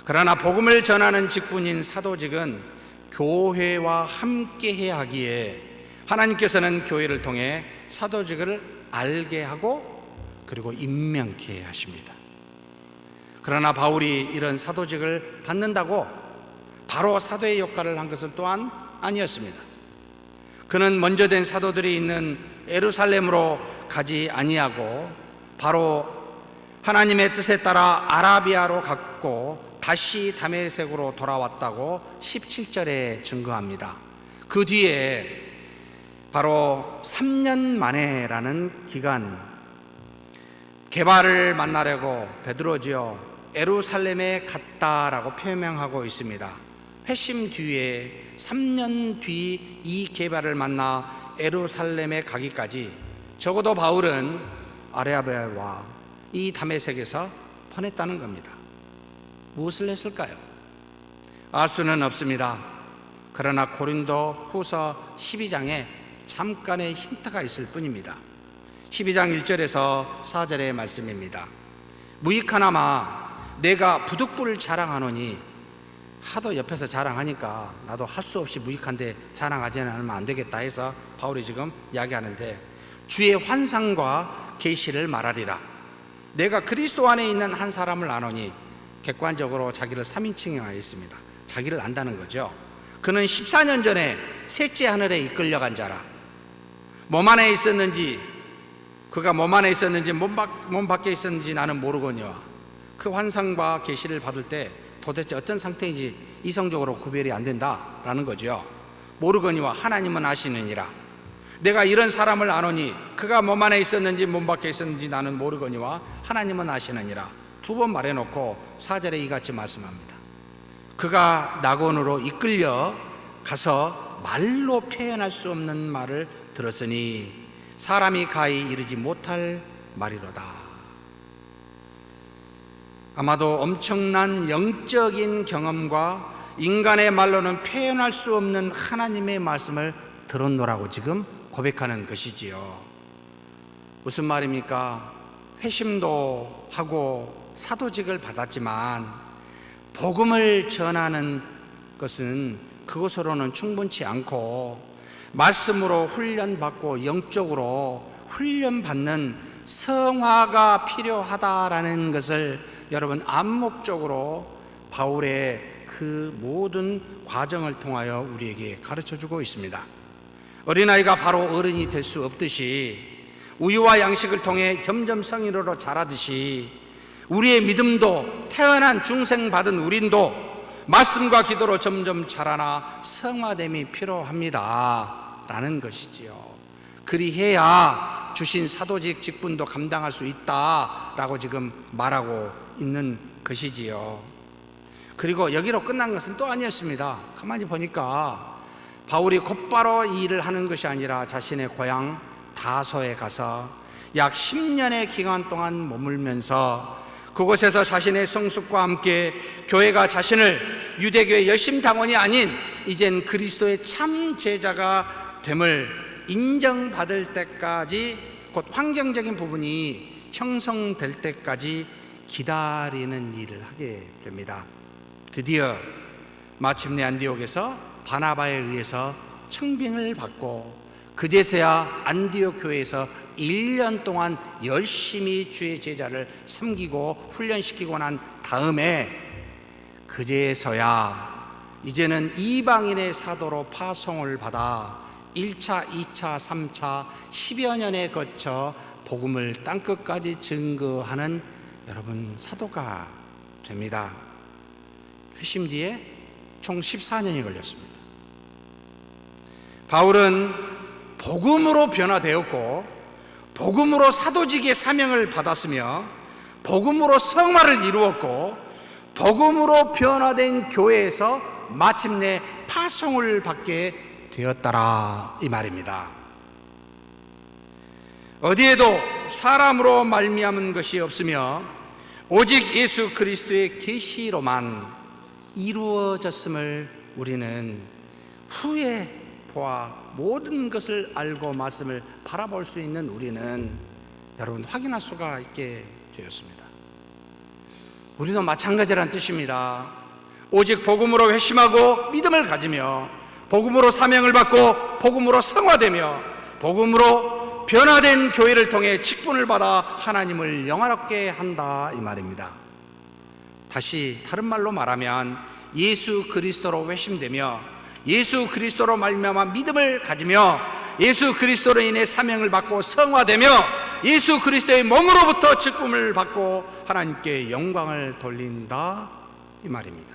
그러나 복음을 전하는 직분인 사도직은 교회와 함께 해야 하기에 하나님께서는 교회를 통해 사도직을 알게 하고 그리고 임명케 하십니다. 그러나 바울이 이런 사도직을 받는다고 바로 사도의 역할을 한 것은 또한 아니었습니다. 그는 먼저 된 사도들이 있는 예루살렘으로 가지 아니하고 바로 하나님의 뜻에 따라 아라비아로 갔고 다시 다메섹으로 돌아왔다고 17절에 증거합니다. 그 뒤에 바로 3년 만에라는 기간, 게바를 만나려고 베드로지어 예루살렘에 갔다라고 표명하고 있습니다. 회심 뒤에 3년 뒤 이 게바를 만나 예루살렘에 가기까지 적어도 바울은 아라비아와 이 다메섹에서 보냈다는 겁니다. 무엇을 했을까요? 알 수는 없습니다. 그러나 고린도 후서 12장에 잠깐의 힌트가 있을 뿐입니다. 12장 1절에서 4절의 말씀입니다. 무익하나마 내가 부득불 자랑하노니, 하도 옆에서 자랑하니까 나도 할 수 없이 무익한데 자랑하지 않으면 안 되겠다 해서 바울이 지금 이야기하는데, 주의 환상과 계시를 말하리라. 내가 그리스도 안에 있는 한 사람을 아노니, 객관적으로 자기를 3인칭하였습니다. 자기를 안다는 거죠. 그는 14년 전에 셋째 하늘에 이끌려간 자라. 몸 안에 있었는지, 그가 몸 안에 있었는지 몸 밖에 있었는지 나는 모르거니와, 그 환상과 계시를 받을 때 도대체 어떤 상태인지 이성적으로 구별이 안 된다라는 거죠. 모르거니와 하나님은 아시느니라. 내가 이런 사람을 아노니, 그가 몸 안에 있었는지 몸 밖에 있었는지 나는 모르거니와 하나님은 아시느니라. 두 번 말해놓고 4절에 이같이 말씀합니다. 그가 낙원으로 이끌려 가서 말로 표현할 수 없는 말을 들었으니 사람이 가히 이르지 못할 말이로다. 아마도 엄청난 영적인 경험과 인간의 말로는 표현할 수 없는 하나님의 말씀을 들었노라고 지금 고백하는 것이지요. 무슨 말입니까? 회심도 하고 사도직을 받았지만 복음을 전하는 것은 그것으로는 충분치 않고 말씀으로 훈련받고 영적으로 훈련받는 성화가 필요하다라는 것을 여러분 암묵적으로 바울의 그 모든 과정을 통하여 우리에게 가르쳐주고 있습니다. 어린아이가 바로 어른이 될 수 없듯이, 우유와 양식을 통해 점점 성인으로 자라듯이 우리의 믿음도 태어난 중생받은 우린도 말씀과 기도로 점점 자라나 성화됨이 필요합니다 라는 것이지요. 그리해야 주신 사도직 직분도 감당할 수 있다라고 지금 말하고 있는 것이지요. 그리고 여기로 끝난 것은 또 아니었습니다. 가만히 보니까 바울이 곧바로 이 일을 하는 것이 아니라 자신의 고향 다소에 가서 약 10년의 기간 동안 머물면서 그곳에서 자신의 성숙과 함께 교회가 자신을 유대교의 열심당원이 아닌 이젠 그리스도의 참 제자가 됨을 인정받을 때까지, 곧 환경적인 부분이 형성될 때까지 기다리는 일을 하게 됩니다. 드디어 마침내 안디옥에서 바나바에 의해서 청빙을 받고 그제서야 안디옥 교회에서 1년 동안 열심히 주의 제자를 섬기고 훈련시키고 난 다음에 그제서야 이제는 이방인의 사도로 파송을 받아 1차, 2차, 3차 10여 년에 거쳐 복음을 땅끝까지 증거하는 여러분 사도가 됩니다. 회심 뒤에 총 14년이 걸렸습니다. 바울은 복음으로 변화되었고 복음으로 사도직의 사명을 받았으며 복음으로 성화를 이루었고 복음으로 변화된 교회에서 마침내 파송을 받게 되었더라 이 말입니다. 어디에도 사람으로 말미암은 것이 없으며 오직 예수 그리스도의 계시로만 이루어졌음을 우리는 후에 보아 모든 것을 알고 말씀을 바라볼 수 있는 우리는 여러분 확인할 수가 있게 되었습니다. 우리도 마찬가지란 뜻입니다. 오직 복음으로 회심하고 믿음을 가지며 복음으로 사명을 받고 복음으로 성화되며 복음으로 변화된 교회를 통해 직분을 받아 하나님을 영화롭게 한다 이 말입니다. 다시 다른 말로 말하면 예수 그리스도로 회심되며 예수 그리스도로 말미암아 믿음을 가지며 예수 그리스도로 인해 사명을 받고 성화되며 예수 그리스도의 몸으로부터 직분을 받고 하나님께 영광을 돌린다 이 말입니다.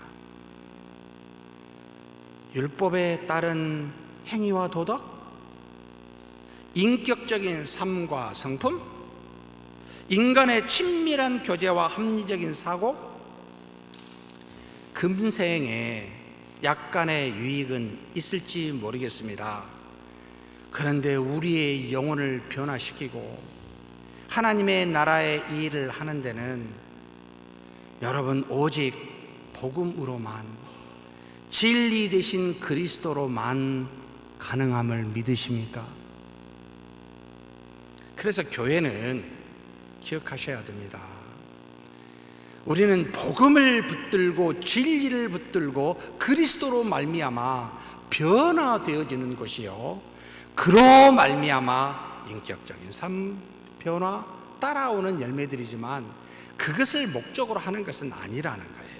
율법에 따른 행위와 도덕, 인격적인 삶과 성품, 인간의 친밀한 교제와 합리적인 사고, 금생에 약간의 유익은 있을지 모르겠습니다. 그런데 우리의 영혼을 변화시키고 하나님의 나라의 일을 하는 데는 여러분 오직 복음으로만 진리 되신 그리스도로만 가능함을 믿으십니까? 그래서 교회는 기억하셔야 됩니다. 우리는 복음을 붙들고 진리를 붙들고 그리스도로 말미암아 변화되어지는 것이요, 그로 말미암아 인격적인 삶 변화 따라오는 열매들이지만 그것을 목적으로 하는 것은 아니라는 거예요.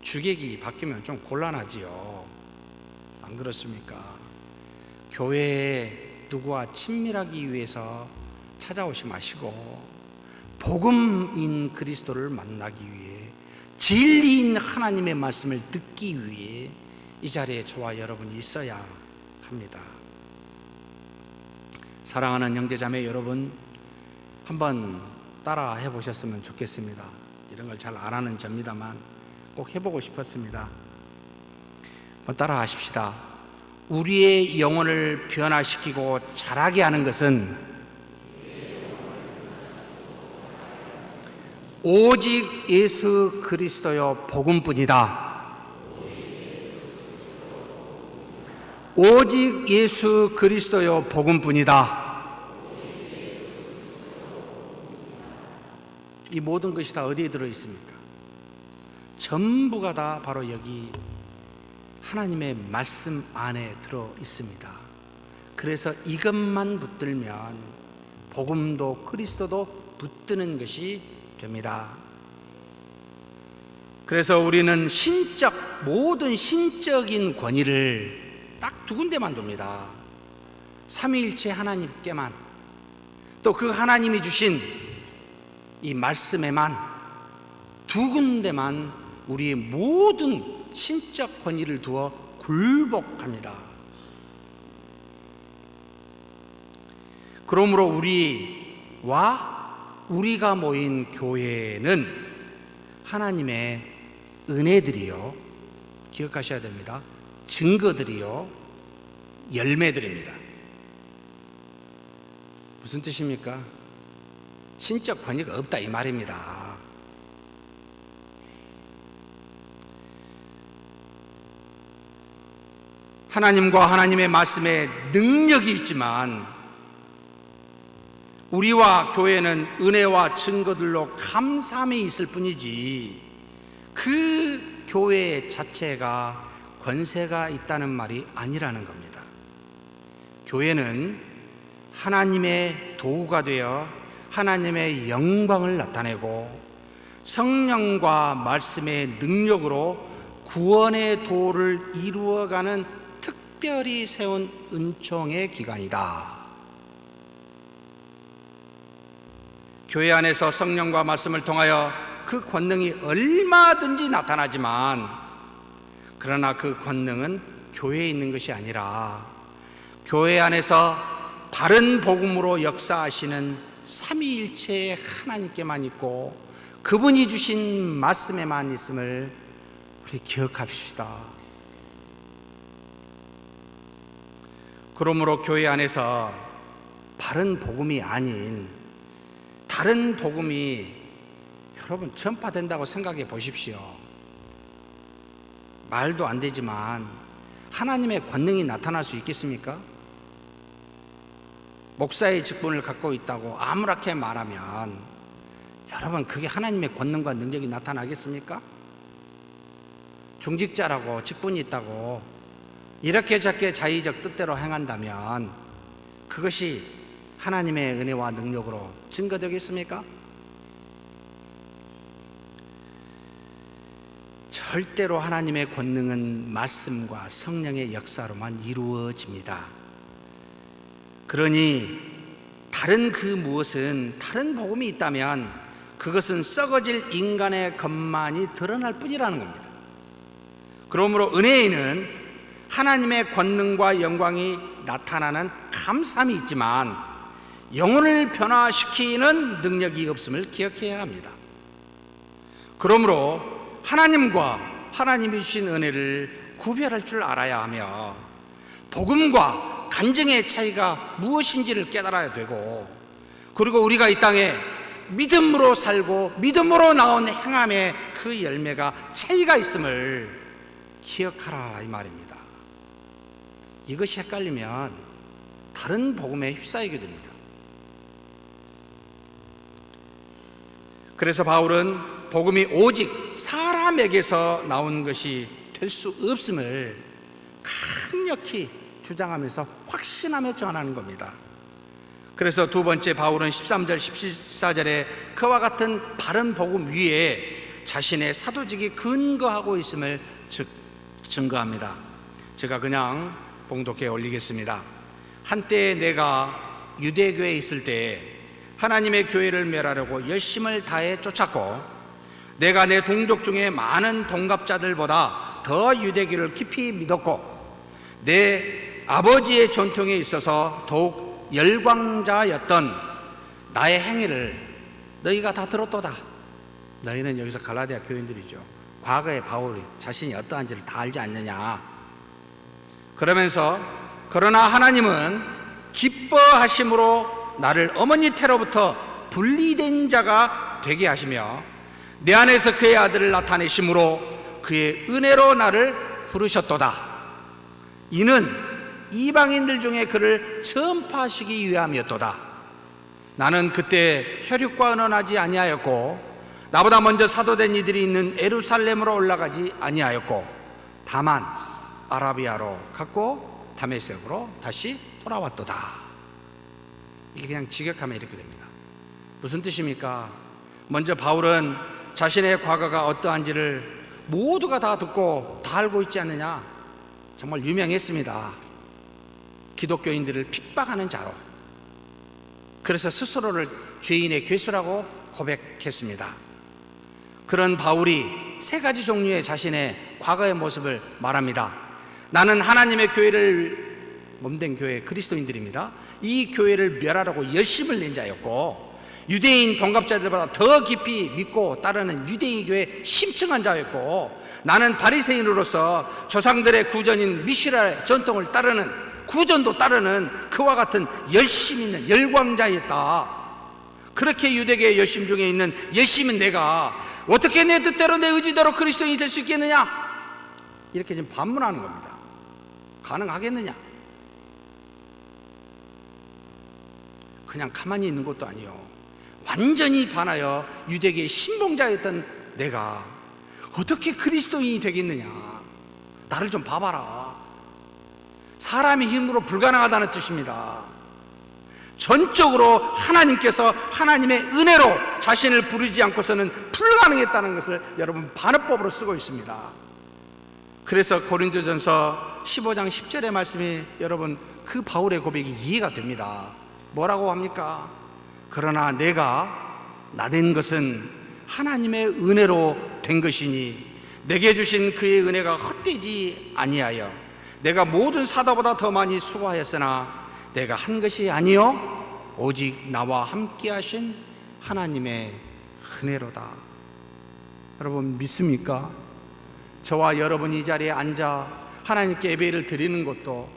주객이 바뀌면 좀 곤란하지요. 안 그렇습니까? 교회에 누구와 친밀하기 위해서 찾아오지 마시고 복음인 그리스도를 만나기 위해 진리인 하나님의 말씀을 듣기 위해 이 자리에 저와 여러분이 있어야 합니다. 사랑하는 형제자매 여러분, 한번 따라 해보셨으면 좋겠습니다. 이런 걸 잘 안 하는 접니다만 꼭 해보고 싶었습니다. 한번 따라 하십시다. 우리의 영혼을 변화시키고 자라게 하는 것은 오직 예수 그리스도요 복음뿐이다. 오직 예수 그리스도요 복음뿐이다. 이 모든 것이 다 어디에 들어 있습니까? 전부가 다 바로 여기 하나님의 말씀 안에 들어 있습니다. 그래서 이것만 붙들면 복음도 그리스도도 붙드는 것이 됩니다. 그래서 우리는 모든 신적인 권위를 딱 두 군데만 둡니다. 삼위일체 하나님께만, 또 그 하나님이 주신 이 말씀에만 두 군데만 우리의 모든 신적 권위를 두어 굴복합니다. 그러므로 우리가 모인 교회는 하나님의 은혜들이요, 기억하셔야 됩니다. 증거들이요, 열매들입니다. 무슨 뜻입니까? 신적 권위가 없다 이 말입니다. 하나님과 하나님의 말씀에 능력이 있지만 우리와 교회는 은혜와 증거들로 감사함이 있을 뿐이지 그 교회 자체가 권세가 있다는 말이 아니라는 겁니다. 교회는 하나님의 도구가 되어 하나님의 영광을 나타내고 성령과 말씀의 능력으로 구원의 도를 이루어가는 특별히 세운 은총의 기간이다. 교회 안에서 성령과 말씀을 통하여 그 권능이 얼마든지 나타나지만, 그러나 그 권능은 교회에 있는 것이 아니라 교회 안에서 바른 복음으로 역사하시는 삼위일체의 하나님께만 있고 그분이 주신 말씀에만 있음을 우리 기억합시다. 그러므로 교회 안에서 바른 복음이 아닌 다른 복음이 여러분 전파된다고 생각해 보십시오. 말도 안 되지만 하나님의 권능이 나타날 수 있겠습니까? 목사의 직분을 갖고 있다고 아무렇게 말하면 여러분 그게 하나님의 권능과 능력이 나타나겠습니까? 중직자라고 직분이 있다고 이렇게 저렇게 자의적 뜻대로 행한다면 그것이 하나님의 은혜와 능력으로 증거되겠습니까? 절대로 하나님의 권능은 말씀과 성령의 역사로만 이루어집니다. 그러니 다른 그 무엇은, 다른 복음이 있다면 그것은 썩어질 인간의 것만이 드러날 뿐이라는 겁니다. 그러므로 은혜에는 하나님의 권능과 영광이 나타나는 감사함이 있지만 영혼을 변화시키는 능력이 없음을 기억해야 합니다. 그러므로 하나님과 하나님이 주신 은혜를 구별할 줄 알아야 하며 복음과 간증의 차이가 무엇인지를 깨달아야 되고, 그리고 우리가 이 땅에 믿음으로 살고 믿음으로 나온 행함의 그 열매가 차이가 있음을 기억하라 이 말입니다. 이것이 헷갈리면 다른 복음에 휩싸이게 됩니다. 그래서 바울은 복음이 오직 사람에게서 나온 것이 될 수 없음을 강력히 주장하면서 확신하며 전하는 겁니다. 그래서 두 번째 바울은 13절 14절에 그와 같은 바른 복음 위에 자신의 사도직이 근거하고 있음을 증거합니다. 제가 그냥 봉독해 올리겠습니다. 한때 내가 유대교에 있을 때 하나님의 교회를 멸하려고 열심을 다해 쫓았고, 내가 내 동족 중에 많은 동갑자들보다 더 유대교를 깊이 믿었고, 내 아버지의 전통에 있어서 더욱 열광자였던 나의 행위를 너희가 다 들었도다. 너희는 여기서 갈라디아 교인들이죠. 과거의 바울이 자신이 어떠한지를 다 알지 않느냐. 그러면서 그러나 하나님은 기뻐하심으로 나를 어머니 태로부터 분리된 자가 되게 하시며 내 안에서 그의 아들을 나타내심으로 그의 은혜로 나를 부르셨도다. 이는 이방인들 중에 그를 전파하시기 위함이었도다. 나는 그때 혈육과 언언하지 아니하였고 나보다 먼저 사도된 이들이 있는 예루살렘으로 올라가지 아니하였고 다만 아라비아로 갔고 다메섹으로 다시 돌아왔도다. 이게 그냥 직역하면 이렇게 됩니다. 무슨 뜻입니까? 먼저 바울은 자신의 과거가 어떠한지를 모두가 다 듣고 다 알고 있지 않느냐. 정말 유명했습니다. 기독교인들을 핍박하는 자로. 그래서 스스로를 죄인의 괴수라고 고백했습니다. 그런 바울이 세 가지 종류의 자신의 과거의 모습을 말합니다. 나는 하나님의 교회를, 몸된 교회 그리스도인들입니다. 이 교회를 멸하라고 열심을 낸 자였고, 유대인 동갑자들보다 더 깊이 믿고 따르는 유대인교의 심층한 자였고, 나는 바리새인으로서 조상들의 구전인 미슈라의 전통을 따르는, 구전도 따르는 그와 같은 열심 있는 열광자였다. 그렇게 유대교의 열심 중에 있는 열심인 내가 어떻게 내 뜻대로 내 의지대로 그리스도인이 될 수 있겠느냐? 이렇게 지금 반문하는 겁니다. 가능하겠느냐? 그냥 가만히 있는 것도 아니요, 완전히 반하여 유대교의 신봉자였던 내가 어떻게 그리스도인이 되겠느냐? 나를 좀 봐봐라. 사람의 힘으로 불가능하다는 뜻입니다. 전적으로 하나님께서 하나님의 은혜로 자신을 부르지 않고서는 불가능했다는 것을 여러분 반어법으로 쓰고 있습니다. 그래서 고린도전서 15장 10절의 말씀이 여러분 그 바울의 고백이 이해가 됩니다. 뭐라고 합니까? 그러나 내가 나된 것은 하나님의 은혜로 된 것이니 내게 주신 그의 은혜가 헛되지 아니하여 내가 모든 사도보다 더 많이 수고하였으나 내가 한 것이 아니요 오직 나와 함께 하신 하나님의 은혜로다. 여러분 믿습니까? 저와 여러분이 이 자리에 앉아 하나님께 예배를 드리는 것도,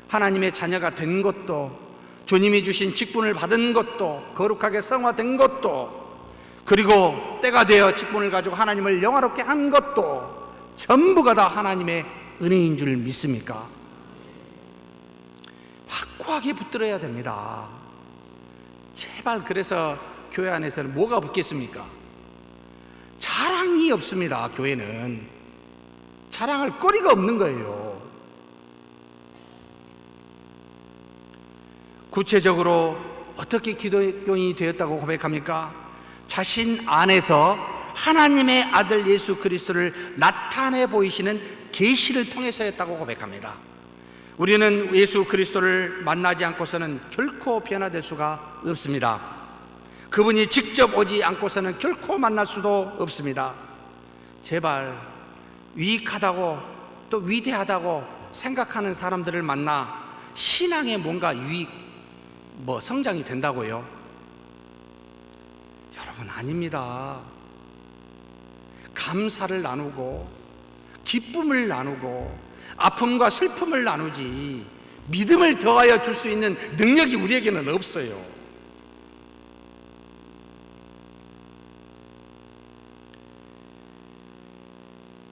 하나님의 자녀가 된 것도, 주님이 주신 직분을 받은 것도, 거룩하게 성화된 것도, 그리고 때가 되어 직분을 가지고 하나님을 영화롭게 한 것도 전부가 다 하나님의 은혜인 줄 믿습니까? 확고하게 붙들어야 됩니다. 제발. 그래서 교회 안에서는 뭐가 붙겠습니까? 자랑이 없습니다. 교회는 자랑할 거리가 없는 거예요. 구체적으로 어떻게 기독교인이 되었다고 고백합니까? 자신 안에서 하나님의 아들 예수 그리스도를 나타내 보이시는 계시를 통해서였다고 고백합니다. 우리는 예수 그리스도를 만나지 않고서는 결코 변화될 수가 없습니다. 그분이 직접 오지 않고서는 결코 만날 수도 없습니다. 제발 유익하다고 또 위대하다고 생각하는 사람들을 만나 신앙에 뭔가 성장이 된다고요? 여러분 아닙니다. 감사를 나누고 기쁨을 나누고 아픔과 슬픔을 나누지 믿음을 더하여 줄 수 있는 능력이 우리에게는 없어요.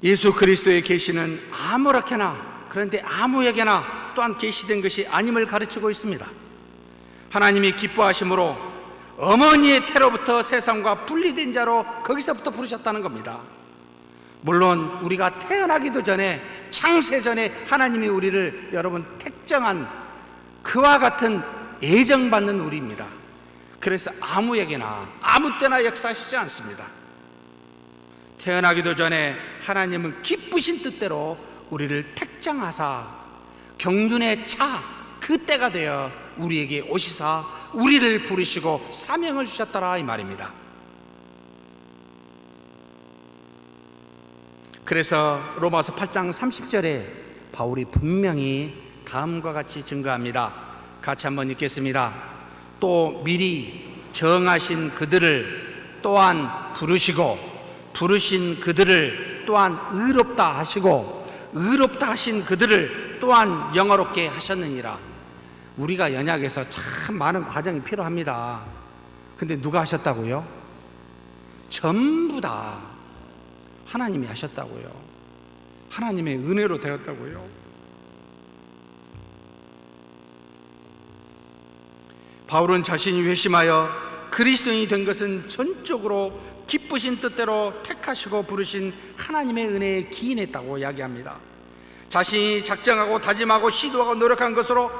예수 그리스도의 계시는 아무렇게나, 그런데 아무에게나 또한 계시된 것이 아님을 가르치고 있습니다. 하나님이 기뻐하심으로 어머니의 태로부터 세상과 분리된 자로 거기서부터 부르셨다는 겁니다. 물론 우리가 태어나기도 전에, 창세 전에 하나님이 우리를 여러분 택정한 그와 같은 애정받는 우리입니다. 그래서 아무에게나 아무 때나 역사하시지 않습니다. 태어나기도 전에 하나님은 기쁘신 뜻대로 우리를 택정하사 경륜의 차 그때가 되어 우리에게 오시사 우리를 부르시고 사명을 주셨더라 이 말입니다. 그래서 로마서 8장 30절에 바울이 분명히 다음과 같이 증거합니다. 같이 한번 읽겠습니다. 또 미리 정하신 그들을 또한 부르시고 부르신 그들을 또한 의롭다 하시고 의롭다 하신 그들을 또한 영화롭게 하셨느니라. 우리가 연약해서 참 많은 과정이 필요합니다. 근데 누가 하셨다고요? 전부 다 하나님이 하셨다고요. 하나님의 은혜로 되었다고요. 바울은 자신이 회심하여 그리스도인이 된 것은 전적으로 기쁘신 뜻대로 택하시고 부르신 하나님의 은혜에 기인했다고 이야기합니다. 자신이 작정하고 다짐하고 시도하고 노력한 것으로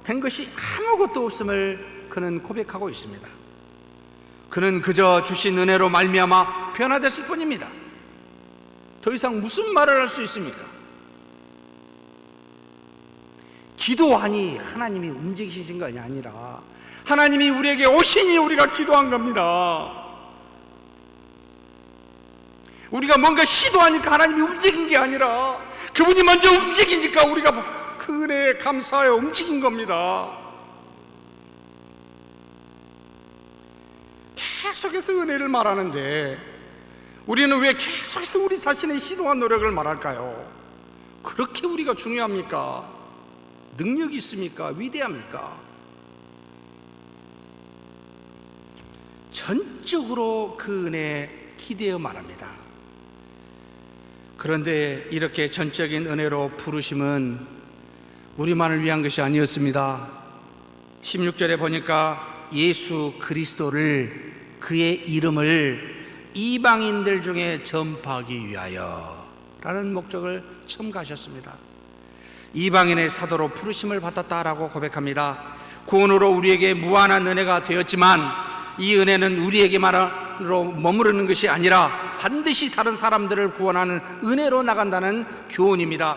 된 것이 아무것도 없음을 그는 고백하고 있습니다. 그는 그저 주신 은혜로 말미암아 변화됐을 뿐입니다. 더 이상 무슨 말을 할 수 있습니까? 기도하니 하나님이 움직이신 것이 아니라 하나님이 우리에게 오시니 우리가 기도한 겁니다. 우리가 뭔가 시도하니까 하나님이 움직인 게 아니라 그분이 먼저 움직이니까 우리가 그 은혜에 감사하여 움직인 겁니다. 계속해서 은혜를 말하는데 우리는 왜 계속해서 우리 자신의 시도와 노력을 말할까요? 그렇게 우리가 중요합니까? 능력이 있습니까? 위대합니까? 전적으로 그 은혜에 기대어 말합니다. 그런데 이렇게 전적인 은혜로 부르심은 우리만을 위한 것이 아니었습니다. 16절에 보니까 예수 그리스도를, 그의 이름을 이방인들 중에 전파하기 위하여 라는 목적을 첨가하셨습니다. 이방인의 사도로 부르심을 받았다라고 고백합니다. 구원으로 우리에게 무한한 은혜가 되었지만 이 은혜는 우리에게만으로 머무르는 것이 아니라 반드시 다른 사람들을 구원하는 은혜로 나간다는 교훈입니다.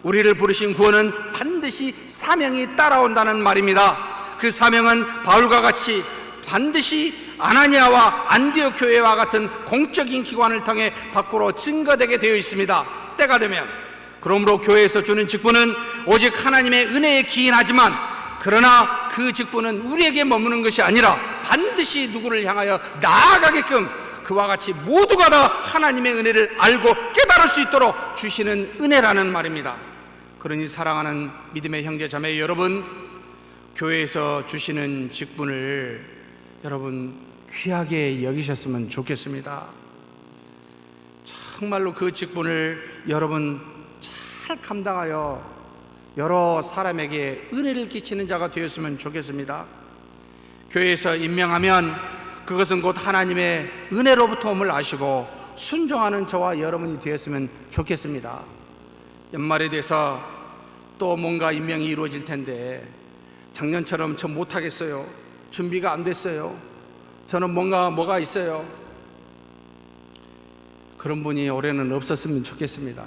우리를 부르신 구원은 반드시 사명이 따라온다는 말입니다. 그 사명은 바울과 같이 반드시 아나니아와 안디옥 교회와 같은 공적인 기관을 통해 밖으로 증거되게 되어 있습니다. 때가 되면. 그러므로 교회에서 주는 직분은 오직 하나님의 은혜에 기인하지만, 그러나 그 직분은 우리에게 머무는 것이 아니라 반드시 누구를 향하여 나아가게끔 그와 같이 모두가 다 하나님의 은혜를 알고 깨달을 수 있도록 주시는 은혜라는 말입니다. 그러니 사랑하는 믿음의 형제 자매 여러분, 교회에서 주시는 직분을 여러분 귀하게 여기셨으면 좋겠습니다. 정말로 그 직분을 여러분 잘 감당하여 여러 사람에게 은혜를 끼치는 자가 되었으면 좋겠습니다. 교회에서 임명하면 그것은 곧 하나님의 은혜로부터 옴을 아시고 순종하는 저와 여러분이 되었으면 좋겠습니다. 연말에 돼서 또 뭔가 임명이 이루어질 텐데 작년처럼 저 못하겠어요, 준비가 안 됐어요, 저는 뭐가 있어요, 그런 분이 올해는 없었으면 좋겠습니다.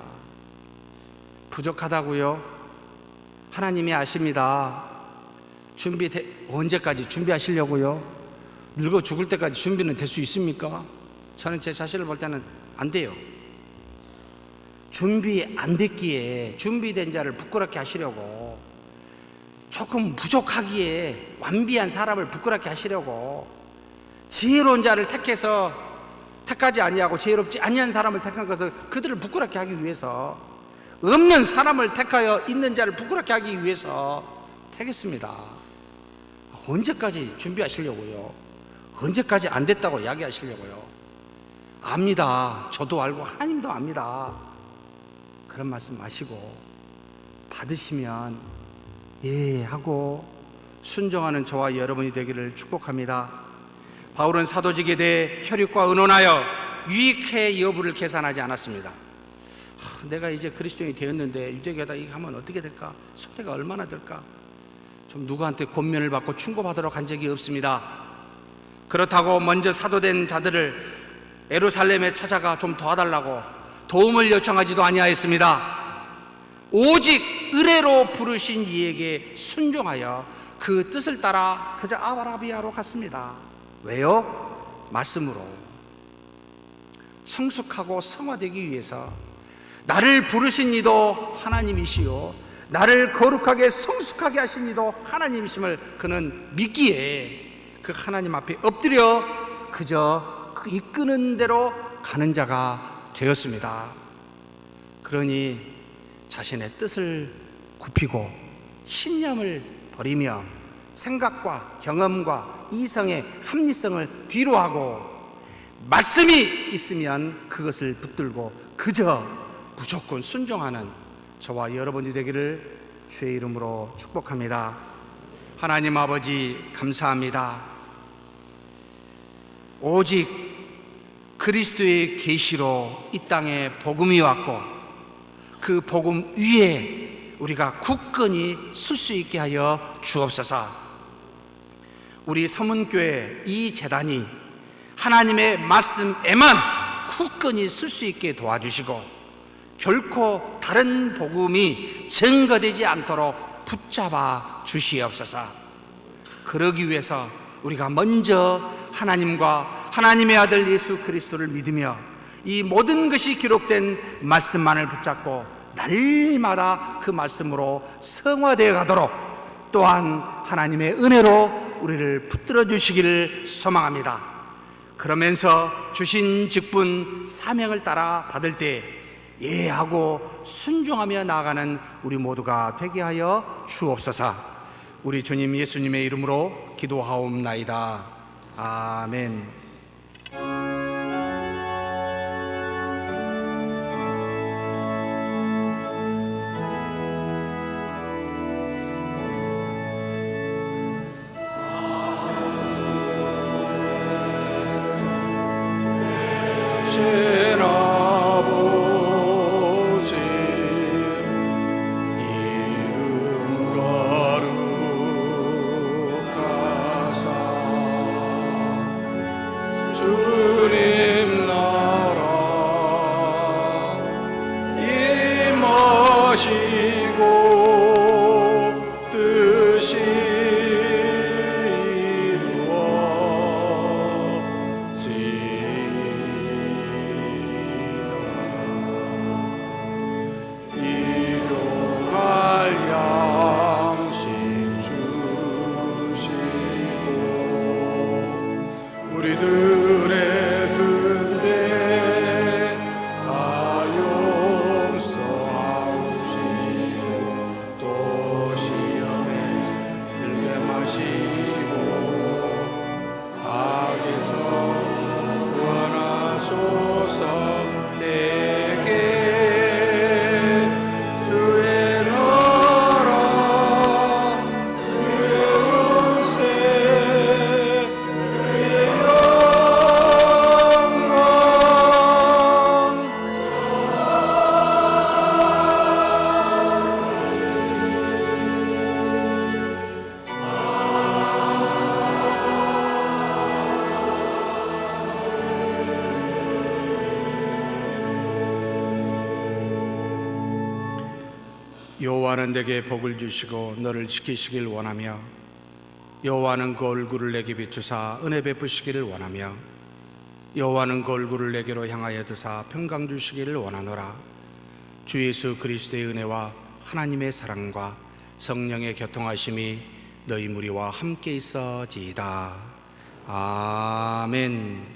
부족하다고요? 하나님이 아십니다. 언제까지 준비하시려고요? 늙어 죽을 때까지 준비는 될 수 있습니까? 저는 제 자신을 볼 때는 안 돼요. 준비 안 됐기에 준비된 자를 부끄럽게 하시려고, 조금 부족하기에 완비한 사람을 부끄럽게 하시려고, 지혜로운 자를 택하지 아니하고 지혜롭지 아니한 사람을 택한 것은 그들을 부끄럽게 하기 위해서, 없는 사람을 택하여 있는 자를 부끄럽게 하기 위해서 택했습니다. 언제까지 준비하시려고요? 언제까지 안 됐다고 이야기하시려고요? 압니다. 저도 알고 하나님도 압니다. 그런 말씀 마시고 받으시면 예 하고 순종하는 저와 여러분이 되기를 축복합니다. 바울은 사도직에 대해 혈육과 의논하여 유익회 여부를 계산하지 않았습니다. 내가 이제 그리스도인이 되었는데 유대교에다 이거 하면 어떻게 될까? 손해가 얼마나 될까? 좀 누구한테 권면을 받고 충고받으러 간 적이 없습니다. 그렇다고 먼저 사도된 자들을 예루살렘에 찾아가 좀 도와달라고 도움을 요청하지도 아니하였습니다. 오직 은혜로 부르신 이에게 순종하여 그 뜻을 따라 그저 아라비아로 갔습니다. 왜요? 말씀으로 성숙하고 성화되기 위해서. 나를 부르신 이도 하나님이시요 나를 거룩하게 성숙하게 하신 이도 하나님이심을 그는 믿기에 그 하나님 앞에 엎드려 그저 그 이끄는 대로 가는 자가 되었습니다. 그러니 자신의 뜻을 굽히고 신념을 버리며 생각과 경험과 이성의 합리성을 뒤로하고 말씀이 있으면 그것을 붙들고 그저 무조건 순종하는 저와 여러분이 되기를 주의 이름으로 축복합니다. 하나님 아버지 감사합니다. 오직 그리스도의 계시로 이 땅에 복음이 왔고 그 복음 위에 우리가 굳건히 설 수 있게 하여 주옵소서. 우리 서문교회 이 재단이 하나님의 말씀에만 굳건히 설 수 있게 도와주시고 결코 다른 복음이 증거되지 않도록 붙잡아 주시옵소서. 그러기 위해서 우리가 먼저 하나님과 하나님의 아들 예수 그리스도를 믿으며 이 모든 것이 기록된 말씀만을 붙잡고 날마다 그 말씀으로 성화되어 가도록 또한 하나님의 은혜로 우리를 붙들어 주시기를 소망합니다. 그러면서 주신 직분 사명을 따라 받을 때 예하고 순종하며 나아가는 우리 모두가 되게 하여 주옵소서. 우리 주님 예수님의 이름으로 기도하옵나이다. 아멘. 여호와는 내게 복을 주시고 너를 지키시길 원하며 여호와는 그 얼굴을 내게 비추사 은혜 베푸시기를 원하며 여호와는 그 얼굴을 내게로 향하여 드사 평강 주시기를 원하노라. 주 예수 그리스도의 은혜와 하나님의 사랑과 성령의 교통하심이 너희 무리와 함께 있어지이다. 아멘.